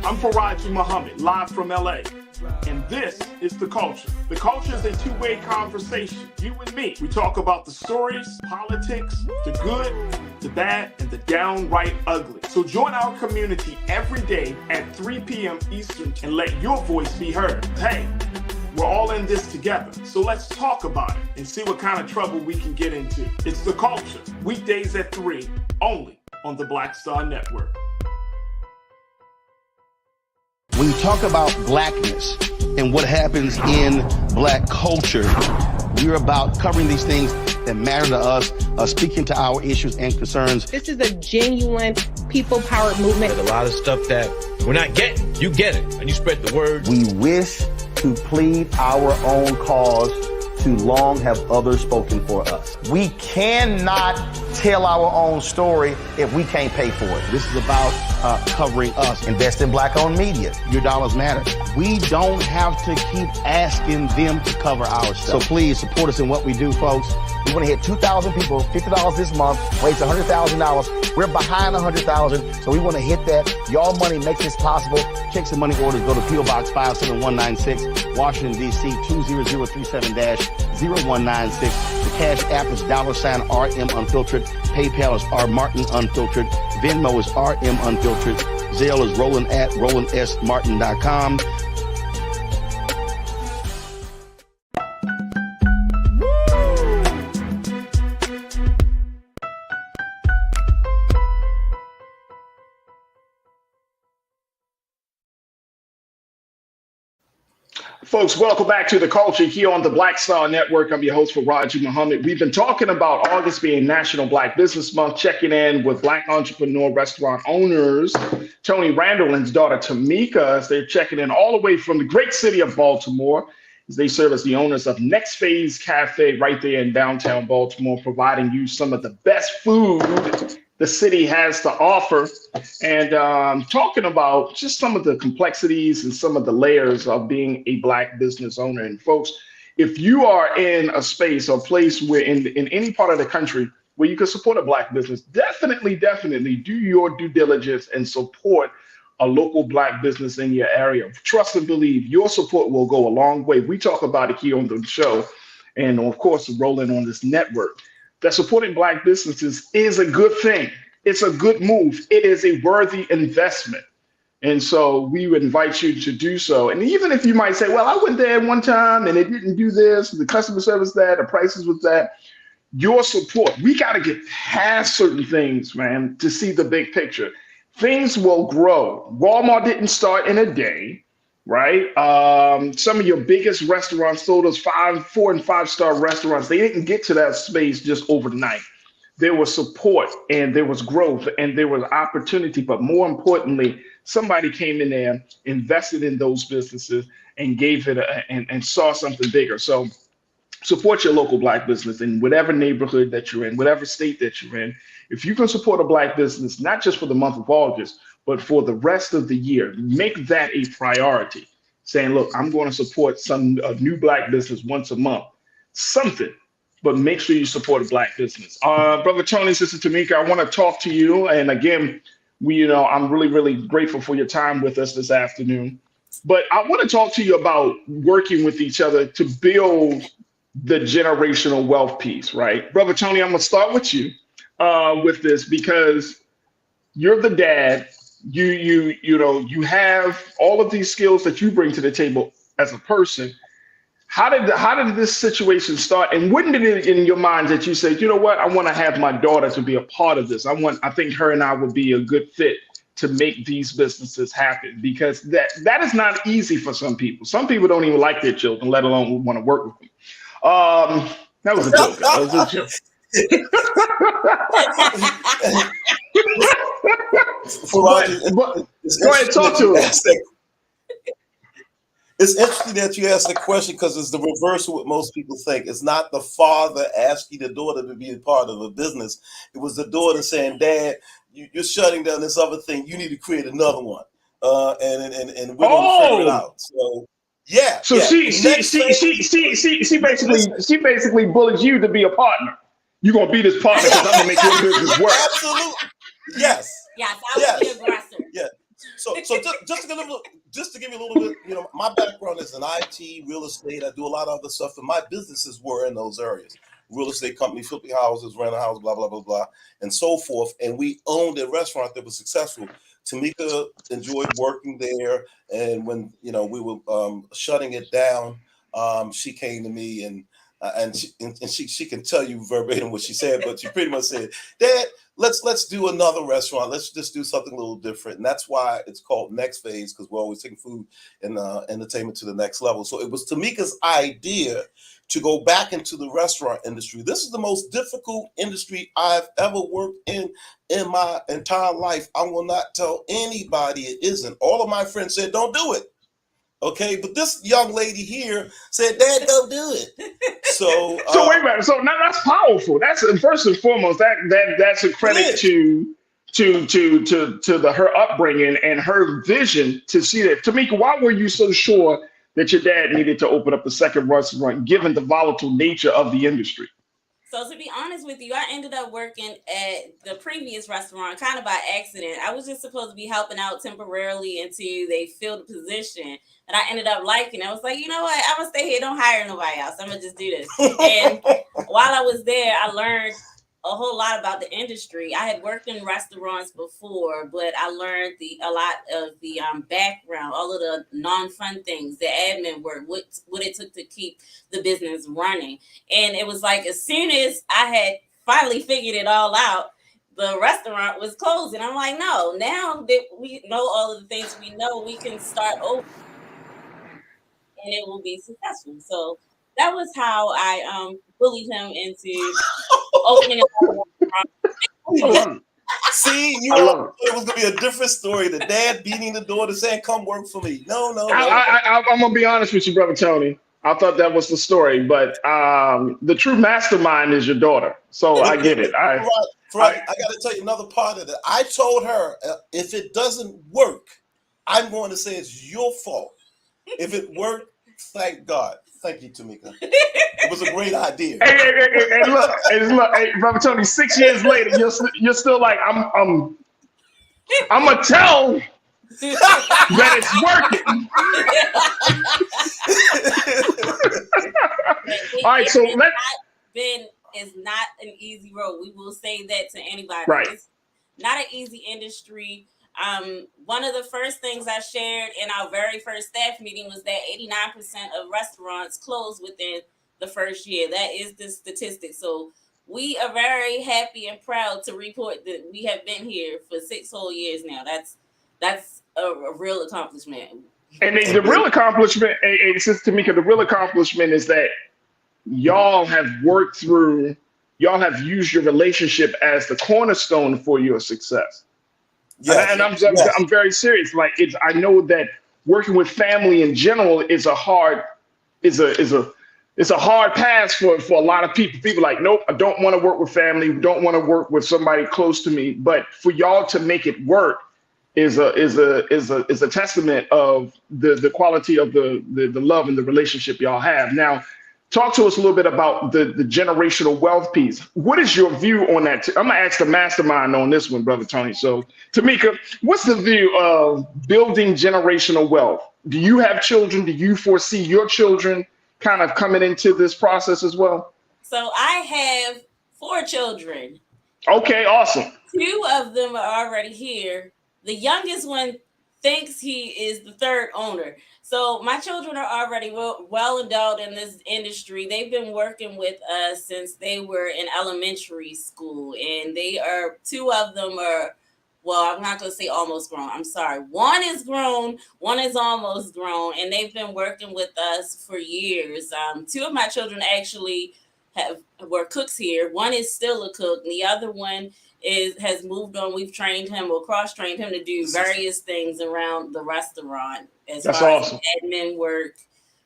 I'm Faraji Muhammad, live from LA. And this is The Culture. The Culture is a two-way conversation. You and me. We talk about the stories, politics, the good, the bad, and the downright ugly. So join our community every day at 3 p.m. Eastern and let your voice be heard. Hey, we're all in this together. So let's talk about it and see what kind of trouble we can get into. It's The Culture, weekdays at 3, only on the Black Star Network. When you talk about blackness and what happens in black culture, we're about covering these things that matter to us, speaking to our issues and concerns. This is a genuine people-powered movement. There's a lot of stuff that we're not getting. You get it, and you spread the word. We wish to plead our own cause. Too long have others spoken for us. We cannot tell our own story if we can't pay for it. This is about covering us. Invest in Black-owned media. Your dollars matter. We don't have to keep asking them to cover our stuff. So please support us in what we do, folks. We want to hit 2,000 people, $50 this month, raise $100,000. We're behind 100,000, so we want to hit that. Y'all money makes this possible. Check some money orders. Go to P.O. Box 57196, Washington, D.C. 20037-0196. The Cash App is $RM Unfiltered. PayPal is R Martin Unfiltered. Venmo is RM Unfiltered. Zelle is Roland at RolandSMartin.com. Folks, welcome back to The Culture here on the Black Star Network. I'm your host, Faraji Muhammad. We've been talking about August being National Black Business Month, checking in with Black entrepreneur restaurant owners, Tony Randall and his daughter Tamika, as they're checking in all the way from the great city of Baltimore, as they serve as the owners of Next Phaze Cafe right there in downtown Baltimore, providing you some of the best food the city has to offer, and talking about just some of the complexities and some of the layers of being a Black business owner. And folks, if you are in a space or place where in any part of the country where you can support a Black business, definitely do your due diligence and support a local Black business in your area. Trust and believe your support will go a long way. We talk about it here on the show, and of course, rolling on this network. That supporting Black businesses is a good thing. It's a good move. It is a worthy investment. And so we would invite you to do so. And even if you might say, well, I went there one time and it didn't do this, the customer service that, the prices was that, your support, we got to get past certain things, man, to see the big picture. Things will grow. Walmart didn't start in a day, right? Some of your biggest restaurants, those 4 and 5 star restaurants, they didn't get to that space just overnight. There was support and there was growth and there was opportunity. But more importantly, somebody came in there, invested in those businesses and gave it and saw something bigger. So support your local Black business in whatever neighborhood that you're in, whatever state that you're in. If you can support a Black business, not just for the month of August, but for the rest of the year, make that a priority. Saying, look, I'm going to support a new Black business once a month, something, but make sure you support a Black business. Brother Tony, Sister Tamika, I want to talk to you. And again, I'm really, really grateful for your time with us this afternoon. But I want to talk to you about working with each other to build the generational wealth piece, right? Brother Tony, I'm gonna start with you with this because you're the dad. You have all of these skills that you bring to the table as a person. How did this situation start? And when did it in your mind that you said, you know what, I want to have my daughter to be a part of this. I think her and I would be a good fit to make these businesses happen, because that is not easy for some people. Some people don't even like their children, let alone want to work with them. That was a joke. That was a joke. Go ahead, talk to us. It's interesting that you asked the question because it's the reverse of what most people think. It's not the father asking the daughter to be a part of a business. It was the daughter saying, Dad, you're shutting down this other thing. You need to create another one. And we're going to figure it out. So yeah. So she basically bullied you to be a partner. You're gonna be this partner because I'm gonna make your business work. Absolutely. Yes. Yes, I was the aggressor. Yeah. So just to give you a little bit, my background is in IT, real estate. I do a lot of other stuff, and my businesses were in those areas. Real estate company, flipping houses, renting houses, blah, blah, blah, blah, and so forth. And we owned a restaurant that was successful. Tamika enjoyed working there. And when, we were shutting it down, she came to me and she can tell you verbatim what she said, but she pretty much said, Dad, let's do another restaurant. Let's just do something a little different. And that's why it's called Next Phaze, because we're always taking food and entertainment to the next level. So it was Tamika's idea to go back into the restaurant industry. This is the most difficult industry I've ever worked in my entire life. I will not tell anybody it isn't. All of my friends said, don't do it. Okay, but this young lady here said, Dad, don't do it. So wait a minute. So now that's powerful. That's first and foremost, that's a credit to her upbringing and her vision to see that. Tamika, why were you so sure that your dad needed to open up a second restaurant, given the volatile nature of the industry? So to be honest with you, I ended up working at the previous restaurant kind of by accident. I was just supposed to be helping out temporarily until they filled the position. And I ended up liking it. I was like, you know what? I'm going to stay here. Don't hire nobody else. I'm going to just do this. And while I was there, I learned a whole lot about the industry. I had worked in restaurants before, but I learned a lot of the background, all of the non-fun things, the admin work, what it took to keep the business running. And it was like, as soon as I had finally figured it all out, the restaurant was closing. I'm like, no, now that we know all of the things we know, we can start over and it will be successful. So that was how I bullied him into opening up. See, you know, it was gonna be a different story. The dad beating the daughter saying, "Come work for me." No. I'm gonna be honest with you, brother Tony. I thought that was the story, but the true mastermind is your daughter. So I get it. Right. I got to tell you another part of it. I told her, if it doesn't work, I'm going to say it's your fault. If it worked, thank God. Thank you, Tamika. It was a great idea. Hey, look, brother Tony. 6 years later, you're still like, I'm gonna tell that it's working. All right, so it's not an easy road. We will say that to anybody. Right. It's not an easy industry. One of the first things I shared in our very first staff meeting was that 89% of restaurants close within the first year. That is the statistic. So we are very happy and proud to report that we have been here for 6 whole years now. That's a real accomplishment. And the real accomplishment, Sister Tamika, the real accomplishment is that y'all have worked through, y'all have used your relationship as the cornerstone for your success. Yes. And I'm very serious. Like I know that working with family in general is a hard pass for a lot of people. People like, nope, I don't want to work with family, don't want to work with somebody close to me. But for y'all to make it work is a testament of the quality of the love and the relationship y'all have. Now, talk to us a little bit about the generational wealth piece. What is your view on that? I'm gonna ask the mastermind on this one, Brother Tony. So, Tamika, what's the view of building generational wealth? Do you have children? Do you foresee your children kind of coming into this process as well? So I have 4 children. Okay, awesome. 2 of them are already here. The youngest one thinks he is the 3rd owner. So my children are already well endowed in this industry. They've been working with us since they were in elementary school, and 2 of them are, well, I'm not going to say almost grown. I'm sorry. One is grown, one is almost grown, and they've been working with us for years. 2 of my children actually were cooks here. One is still a cook, and the other one has moved on. We've trained him or cross-trained him to do various things around the restaurant. That's far awesome. As admin work,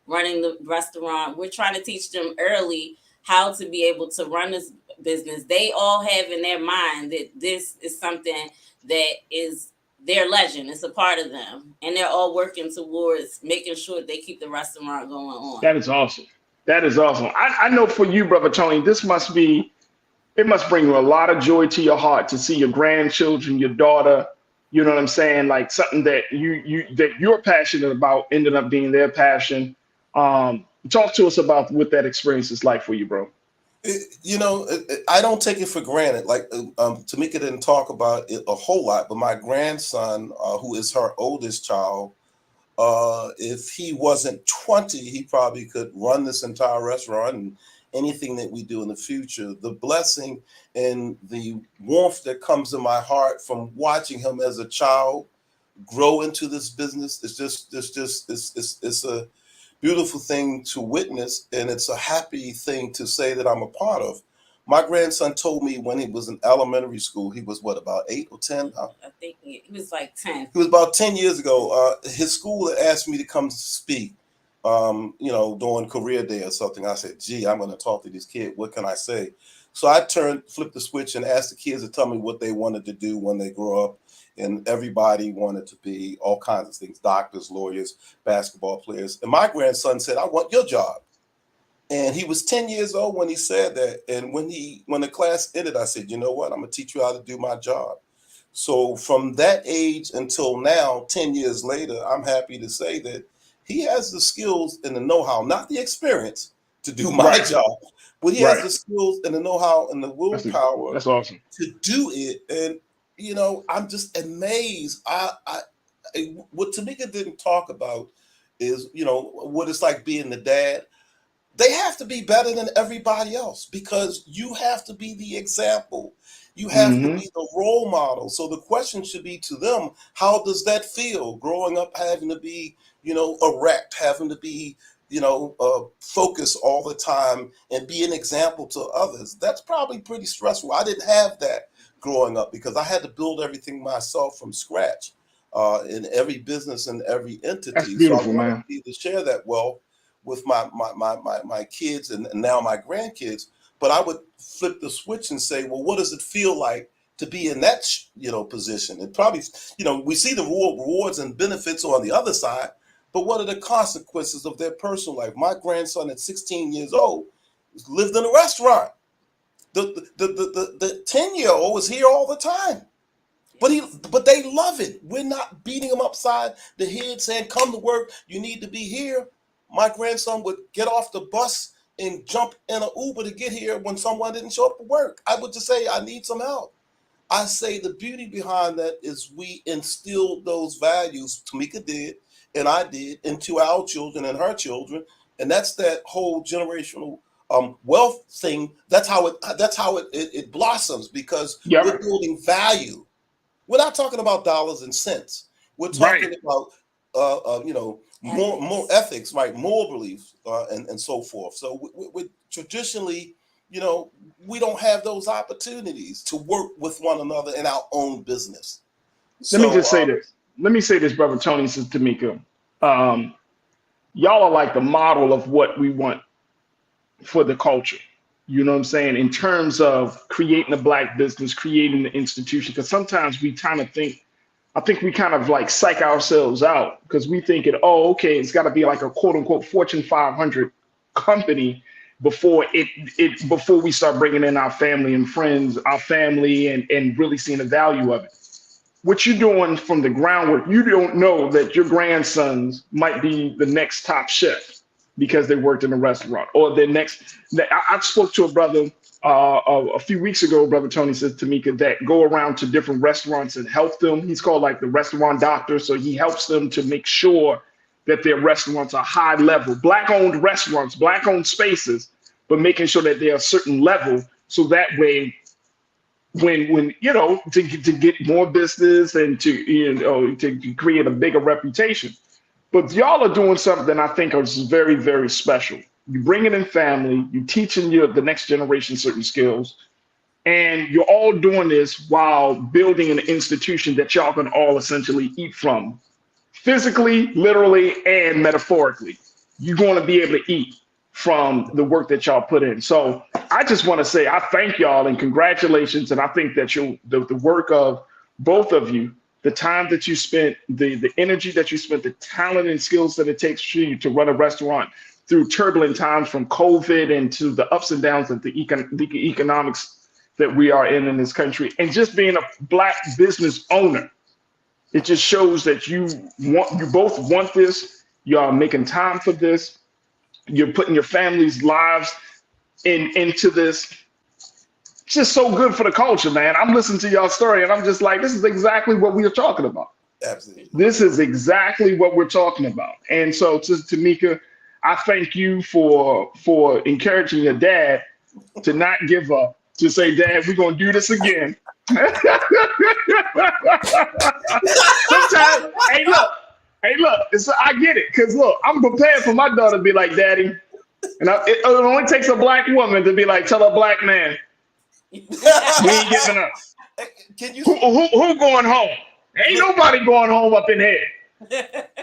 running the restaurant. We're trying to teach them early how to be able to run this business. They all have in their mind that this is something that is their legend. It's a part of them. And they're all working towards making sure they keep the restaurant going on. That is awesome. That is awesome. I know for you, Brother Tony, it must bring you a lot of joy to your heart to see your grandchildren, your daughter, you know what I'm saying? Like something that you're passionate about ended up being their passion. Talk to us about what that experience is like for you, bro. I don't take it for granted. Like Tamika didn't talk about it a whole lot, but my grandson, who is her oldest child, if he wasn't 20, he probably could run this entire restaurant and anything that we do in the future. The blessing and the warmth that comes in my heart from watching him as a child grow into this business it's a beautiful thing to witness, and it's a happy thing to say that I'm a part of. My grandson told me when he was in elementary school, he was about 8 or 10? I think he was like 10. It was about 10 years ago. His school had asked me to come speak, during career day or something. I said, gee, I'm going to talk to this kid. What can I say? So I flipped the switch and asked the kids to tell me what they wanted to do when they grow up. And everybody wanted to be all kinds of things: doctors, lawyers, basketball players. And my grandson said, I want your job. And he was 10 years old when he said that. And when the class ended, I said, you know what? I'm going to teach you how to do my job. So from that age until now, 10 years later, I'm happy to say that he has the skills and the know-how, not the experience to do my job, but he has the skills and the know-how and the willpower That's awesome. to do it. And, I'm just amazed. What Tamika didn't talk about is, what it's like being the dad. They have to be better than everybody else because you have to be the example. You have to be the role model. So the question should be to them, how does that feel growing up, having to be, erect, having to be, focused all the time and be an example to others? That's probably pretty stressful. I didn't have that growing up because I had to build everything myself from scratch in every business and every entity. That's beautiful, so I want to share that well with my kids and now my grandkids. But I would flip the switch and say, well, what does it feel like to be in that position? And probably, we see the rewards and benefits on the other side, but what are the consequences of their personal life? My grandson at 16 years old lived in a restaurant. The 10-year-old was here all the time. But they love it. We're not beating them upside the head saying, come to work, you need to be here. My grandson would get off the bus and jump in an Uber to get here when someone didn't show up for work. I would just say, I need some help. I say the beauty behind that is we instilled those values, Tamika did, and I did, into our children and her children. And that's that whole generational wealth thing. That's how it blossoms, because we're building value. We're not talking about dollars and cents. We're talking about more ethics, right? Moral beliefs and so forth. So we traditionally, we don't have those opportunities to work with one another in our own business. Let me just say this. Let me say this, Brother Tony, says Tamika. Y'all are like the model of what we want for the culture. You know what I'm saying? In terms of creating a Black business, creating the institution, because sometimes we kind of think, I think we kind of like psych ourselves out because we think it's got to be like a quote unquote Fortune 500 company before before we start bringing in our family and friends, our family, and really seeing the value of it. What you're doing from the groundwork, you don't know that your grandsons might be the next top chef because they worked in a restaurant, or the next. I spoke to a brother a few weeks ago. Brother Tony says Tamika that go around to different restaurants and help them. He's called like the restaurant doctor, so he helps them to make sure that their restaurants are high level, Black-owned restaurants, Black-owned spaces, but making sure that they're a certain level, so that way, when to get more business and to create a bigger reputation. But y'all are doing something I think is very, very special. You're bringing in family, you're teaching the next generation certain skills, and you're all doing this while building an institution that y'all can all essentially eat from, physically, literally, and metaphorically. You're going to be able to eat from the work that y'all put in. So I just want to say I thank y'all and congratulations. And I think that the work of both of you, the time that you spent, the energy that you spent, the talent and skills that it takes for you to run a restaurant through turbulent times from COVID and to the ups and downs of the economics that we are in this country, and just being a Black business owner. It just shows that you both want this. You are making time for this. You're putting your family's lives into this. It's just so good for the culture, man. I'm listening to y'all's story and I'm just like, this is exactly what we are talking about. Absolutely. This is exactly what we're talking about. And so to Tamika, I thank you for encouraging your dad to not give up, to say, Dad, we're going to do this again. Sometimes, hey, look, I get it. Because look, I'm prepared for my daughter to be like, Daddy. And it only takes a Black woman to be like, tell a Black man, we ain't giving up. Who going home? Ain't nobody going home up in here.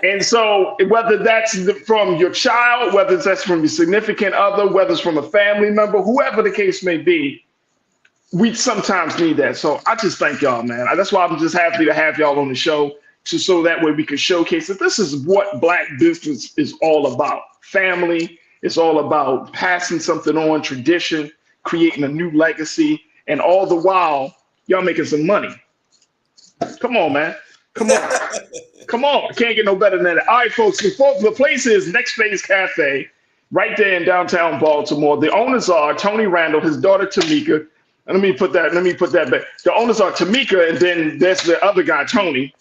And so whether that's from your child, whether that's from your significant other, whether it's from a family member, whoever the case may be, we sometimes need that. So I just thank y'all, man. That's why I'm just happy to have y'all on the show, so that way we can showcase that this is what Black business is all about. Family. It's all about passing something on, tradition, creating a new legacy, and all the while, y'all making some money. Come on, man. Come on. Come on. Can't get no better than that. All right, folks. The place is Next Phaze Cafe, right there in downtown Baltimore. The owners are Tony Randall, his daughter Tamika. And let me put that back. The owners are Tamika, and then there's the other guy, Tony.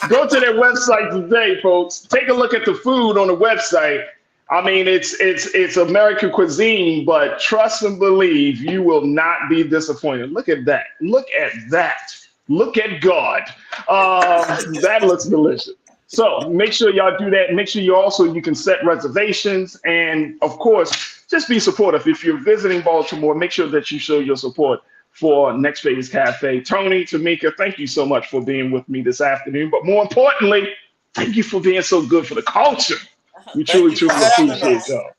Go to their website today, folks. Take a look at the food on the website. I mean, it's American cuisine, but trust and believe you will not be disappointed. Look at that. Look at that. Look at God. That looks delicious. So make sure y'all do that. Make sure you can set reservations. And of course, just be supportive. If you're visiting Baltimore, make sure that you show your support for Next Phaze Cafe. Tony, Tamika, thank you so much for being with me this afternoon. But more importantly, thank you for being so good for the culture. We truly appreciate y'all.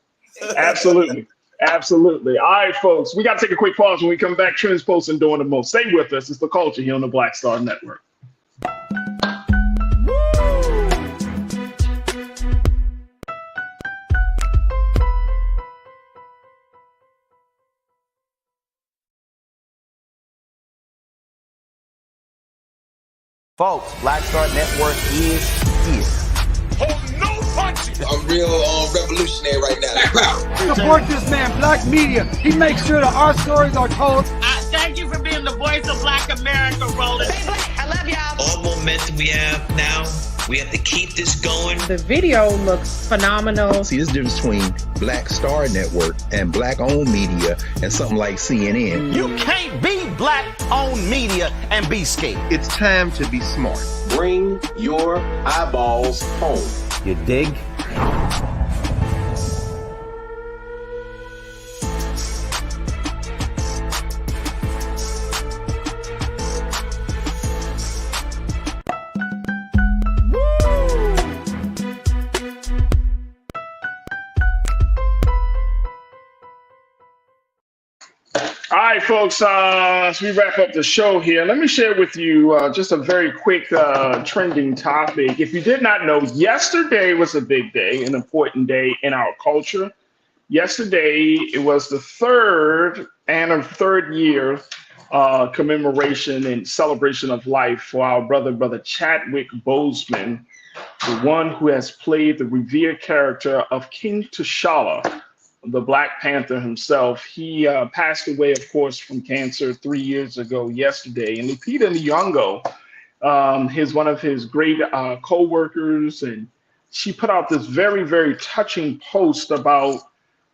Absolutely. Absolutely. All right, folks, we got to take a quick pause. When we come back, Trends, Posts, and Doing the Most. Stay with us. It's The Culture here on the Black Star Network. Folks, Black Star Network is here. I'm real revolutionary right now. Support this man, Black Media. He makes sure that our stories are told. Thank you for being the voice of Black America, Roland. I love y'all. All momentum we have now, we have to keep this going. The video looks phenomenal. See, this difference between Black Star Network and black-owned media and something like CNN. You can't be black-owned media and be scared. It's time to be smart. Bring your eyeballs home. You dig? All right, folks, as we wrap up the show here, let me share with you just a very quick trending topic. If you did not know, yesterday was a big day, an important day in our culture. Yesterday, it was the third year commemoration and celebration of life for our brother Chadwick Boseman, the one who has played the revered character of King T'Challa, the Black Panther himself. He passed away, of course, from cancer 3 years ago yesterday. And Lupita Nyong'o, one of his great co-workers, and she put out this very, very touching post about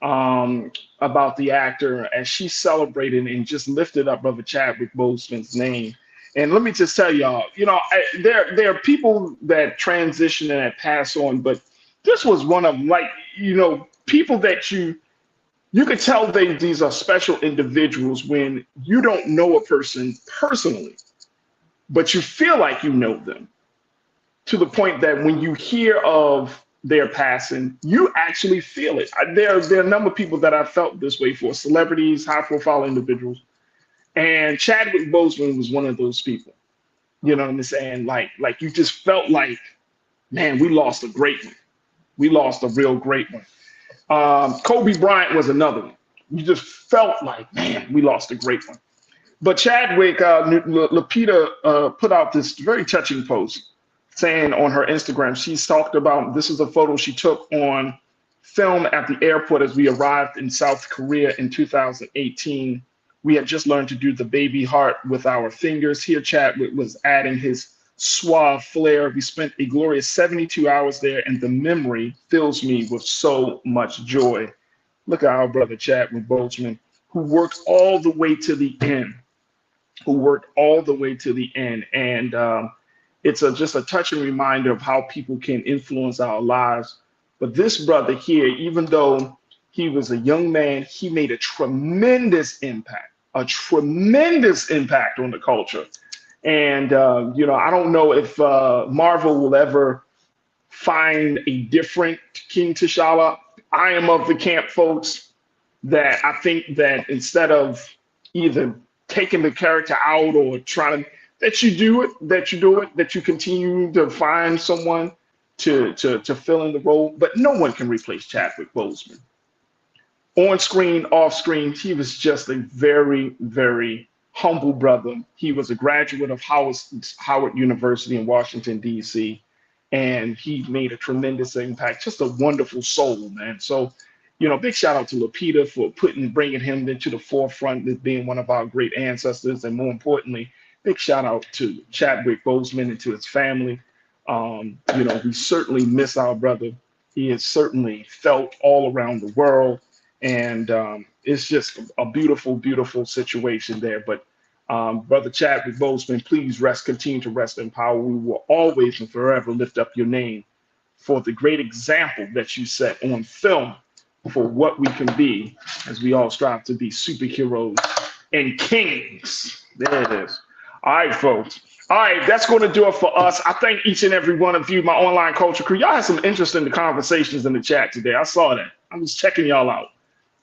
the actor as she celebrated and just lifted up Brother Chadwick Boseman's name. And let me just tell y'all, there are people that transition and that pass on, but this was one of them, people that you could tell these are special individuals when you don't know a person personally, but you feel like you know them, to the point that when you hear of their passing, you actually feel it. There are a number of people that I felt this way for, celebrities, high-profile individuals, and Chadwick Boseman was one of those people. You know what I'm saying? Like you just felt like, man, we lost a great one. We lost a real great one. Kobe Bryant was another one. You just felt like, man, we lost a great one. But Chadwick, Lupita put out this very touching post saying on her Instagram, she's talked about, this is a photo she took on film at the airport as we arrived in South Korea in 2018. We had just learned to do the baby heart with our fingers. Here, Chadwick was adding his suave flair. We spent a glorious 72 hours there, and the memory fills me with so much joy. Look at our brother Chadwick Boseman, who worked all the way to the end. And it's just a touching reminder of how people can influence our lives. But this brother here, even though he was a young man, he made a tremendous impact on the culture. And, I don't know if Marvel will ever find a different King T'Challa. I am of the camp, folks, that I think that instead of either taking the character out or trying to, that you continue to find someone to fill in the role. But no one can replace Chadwick Boseman. On screen, off screen, he was just a very, very humble brother. He was a graduate of Howard University in Washington, D.C., and he made a tremendous impact. Just a wonderful soul, man. So, big shout out to Lupita for bringing him into the forefront as being one of our great ancestors, and more importantly, big shout out to Chadwick Boseman and to his family. We certainly miss our brother. He is certainly felt all around the world. And it's just a beautiful, beautiful situation there. But Brother Chadwick Boseman, please continue to rest in power. We will always and forever lift up your name for the great example that you set on film for what we can be as we all strive to be superheroes and kings. There it is. All right, folks. All right, that's going to do it for us. I thank each and every one of you, my online culture crew. Y'all had some interesting conversations in the chat today. I saw that. I was checking y'all out.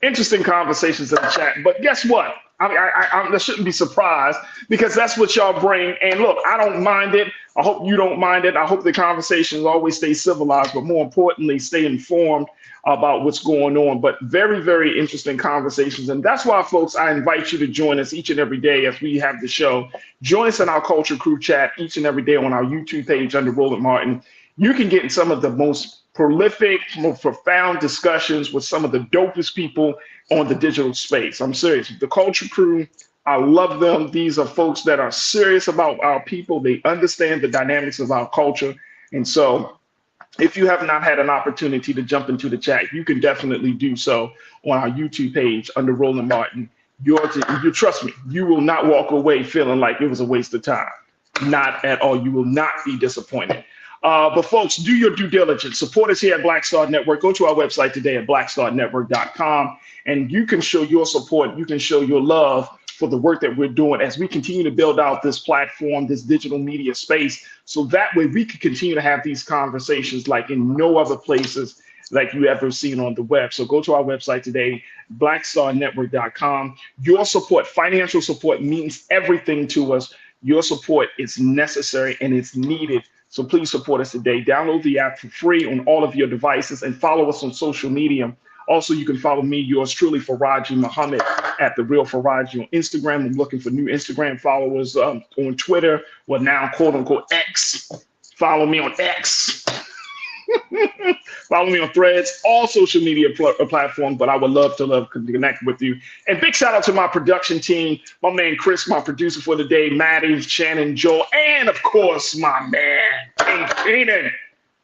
Interesting conversations in the chat. But guess what? I shouldn't be surprised because that's what y'all bring. And look, I don't mind it. I hope you don't mind it. I hope the conversations always stay civilized, but more importantly, stay informed about what's going on. But very, very interesting conversations. And that's why, folks, I invite you to join us each and every day as we have the show. Join us in our Culture Crew chat each and every day on our YouTube page under Roland Martin. You can get in some of the most prolific, most profound discussions with some of the dopest people on the digital space. I'm serious. The Culture Crew, I love them. These are folks that are serious about our people. They understand the dynamics of our culture. And so if you have not had an opportunity to jump into the chat, you can definitely do so on our YouTube page under Roland Martin. You trust me, you will not walk away feeling like it was a waste of time. Not at all. You will not be disappointed. But folks, do your due diligence. Support us here at Black Star Network. Go to our website today at blackstarnetwork.com, and you can show your support. You can show your love for the work that we're doing as we continue to build out this platform, this digital media space, so that way we can continue to have these conversations like in no other places like you ever seen on the web. So go to our website today, blackstarnetwork.com. Your support, financial support, means everything to us. Your support is necessary and it's needed. So please support us today. Download the app for free on all of your devices and follow us on social media. Also, you can follow me, yours truly, Faraji Muhammad, at The Real Faraji on Instagram. I'm looking for new Instagram followers on Twitter, well, now quote unquote X. Follow me on X. Follow me on Threads, all social media platforms, but I would love to connect with you. And big shout out to my production team, my man Chris, my producer for the day, Maddie, Shannon, Joel, and of course, my man, King Keenan,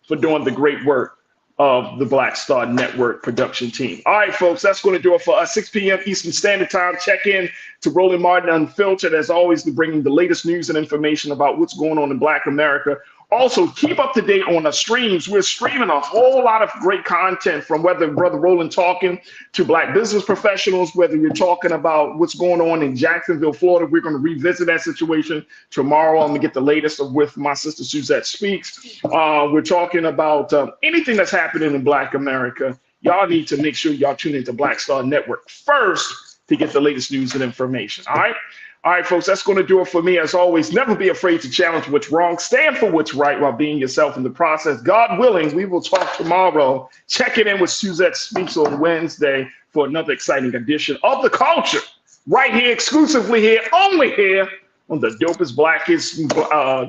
for doing the great work of the Black Star Network production team. All right, folks, that's going to do it for us. 6 p.m. Eastern Standard Time. Check in to Roland Martin Unfiltered, as always, to bringing the latest news and information about what's going on in Black America. Also, keep up to date on the streams. We're streaming a whole lot of great content, from whether Brother Roland talking to Black business professionals, whether you're talking about what's going on in Jacksonville, Florida. We're going to revisit that situation tomorrow. I'm going to get the latest with my sister Suzette Speaks. We're talking about anything that's happening in Black America. Y'all need to make sure y'all tune into Black Star Network first to get the latest news and information. All right? All right, folks, that's going to do it for me. As always, never be afraid to challenge what's wrong. Stand for what's right while being yourself in the process. God willing, we will talk tomorrow. Check it in with Suzette Speaks on Wednesday for another exciting edition of The Culture. Right here, exclusively here, only here on the dopest, blackest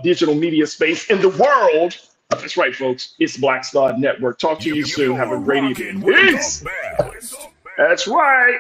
digital media space in the world. That's right, folks. It's Black Star Network. Talk to you soon. Have a great evening. Peace. That's right.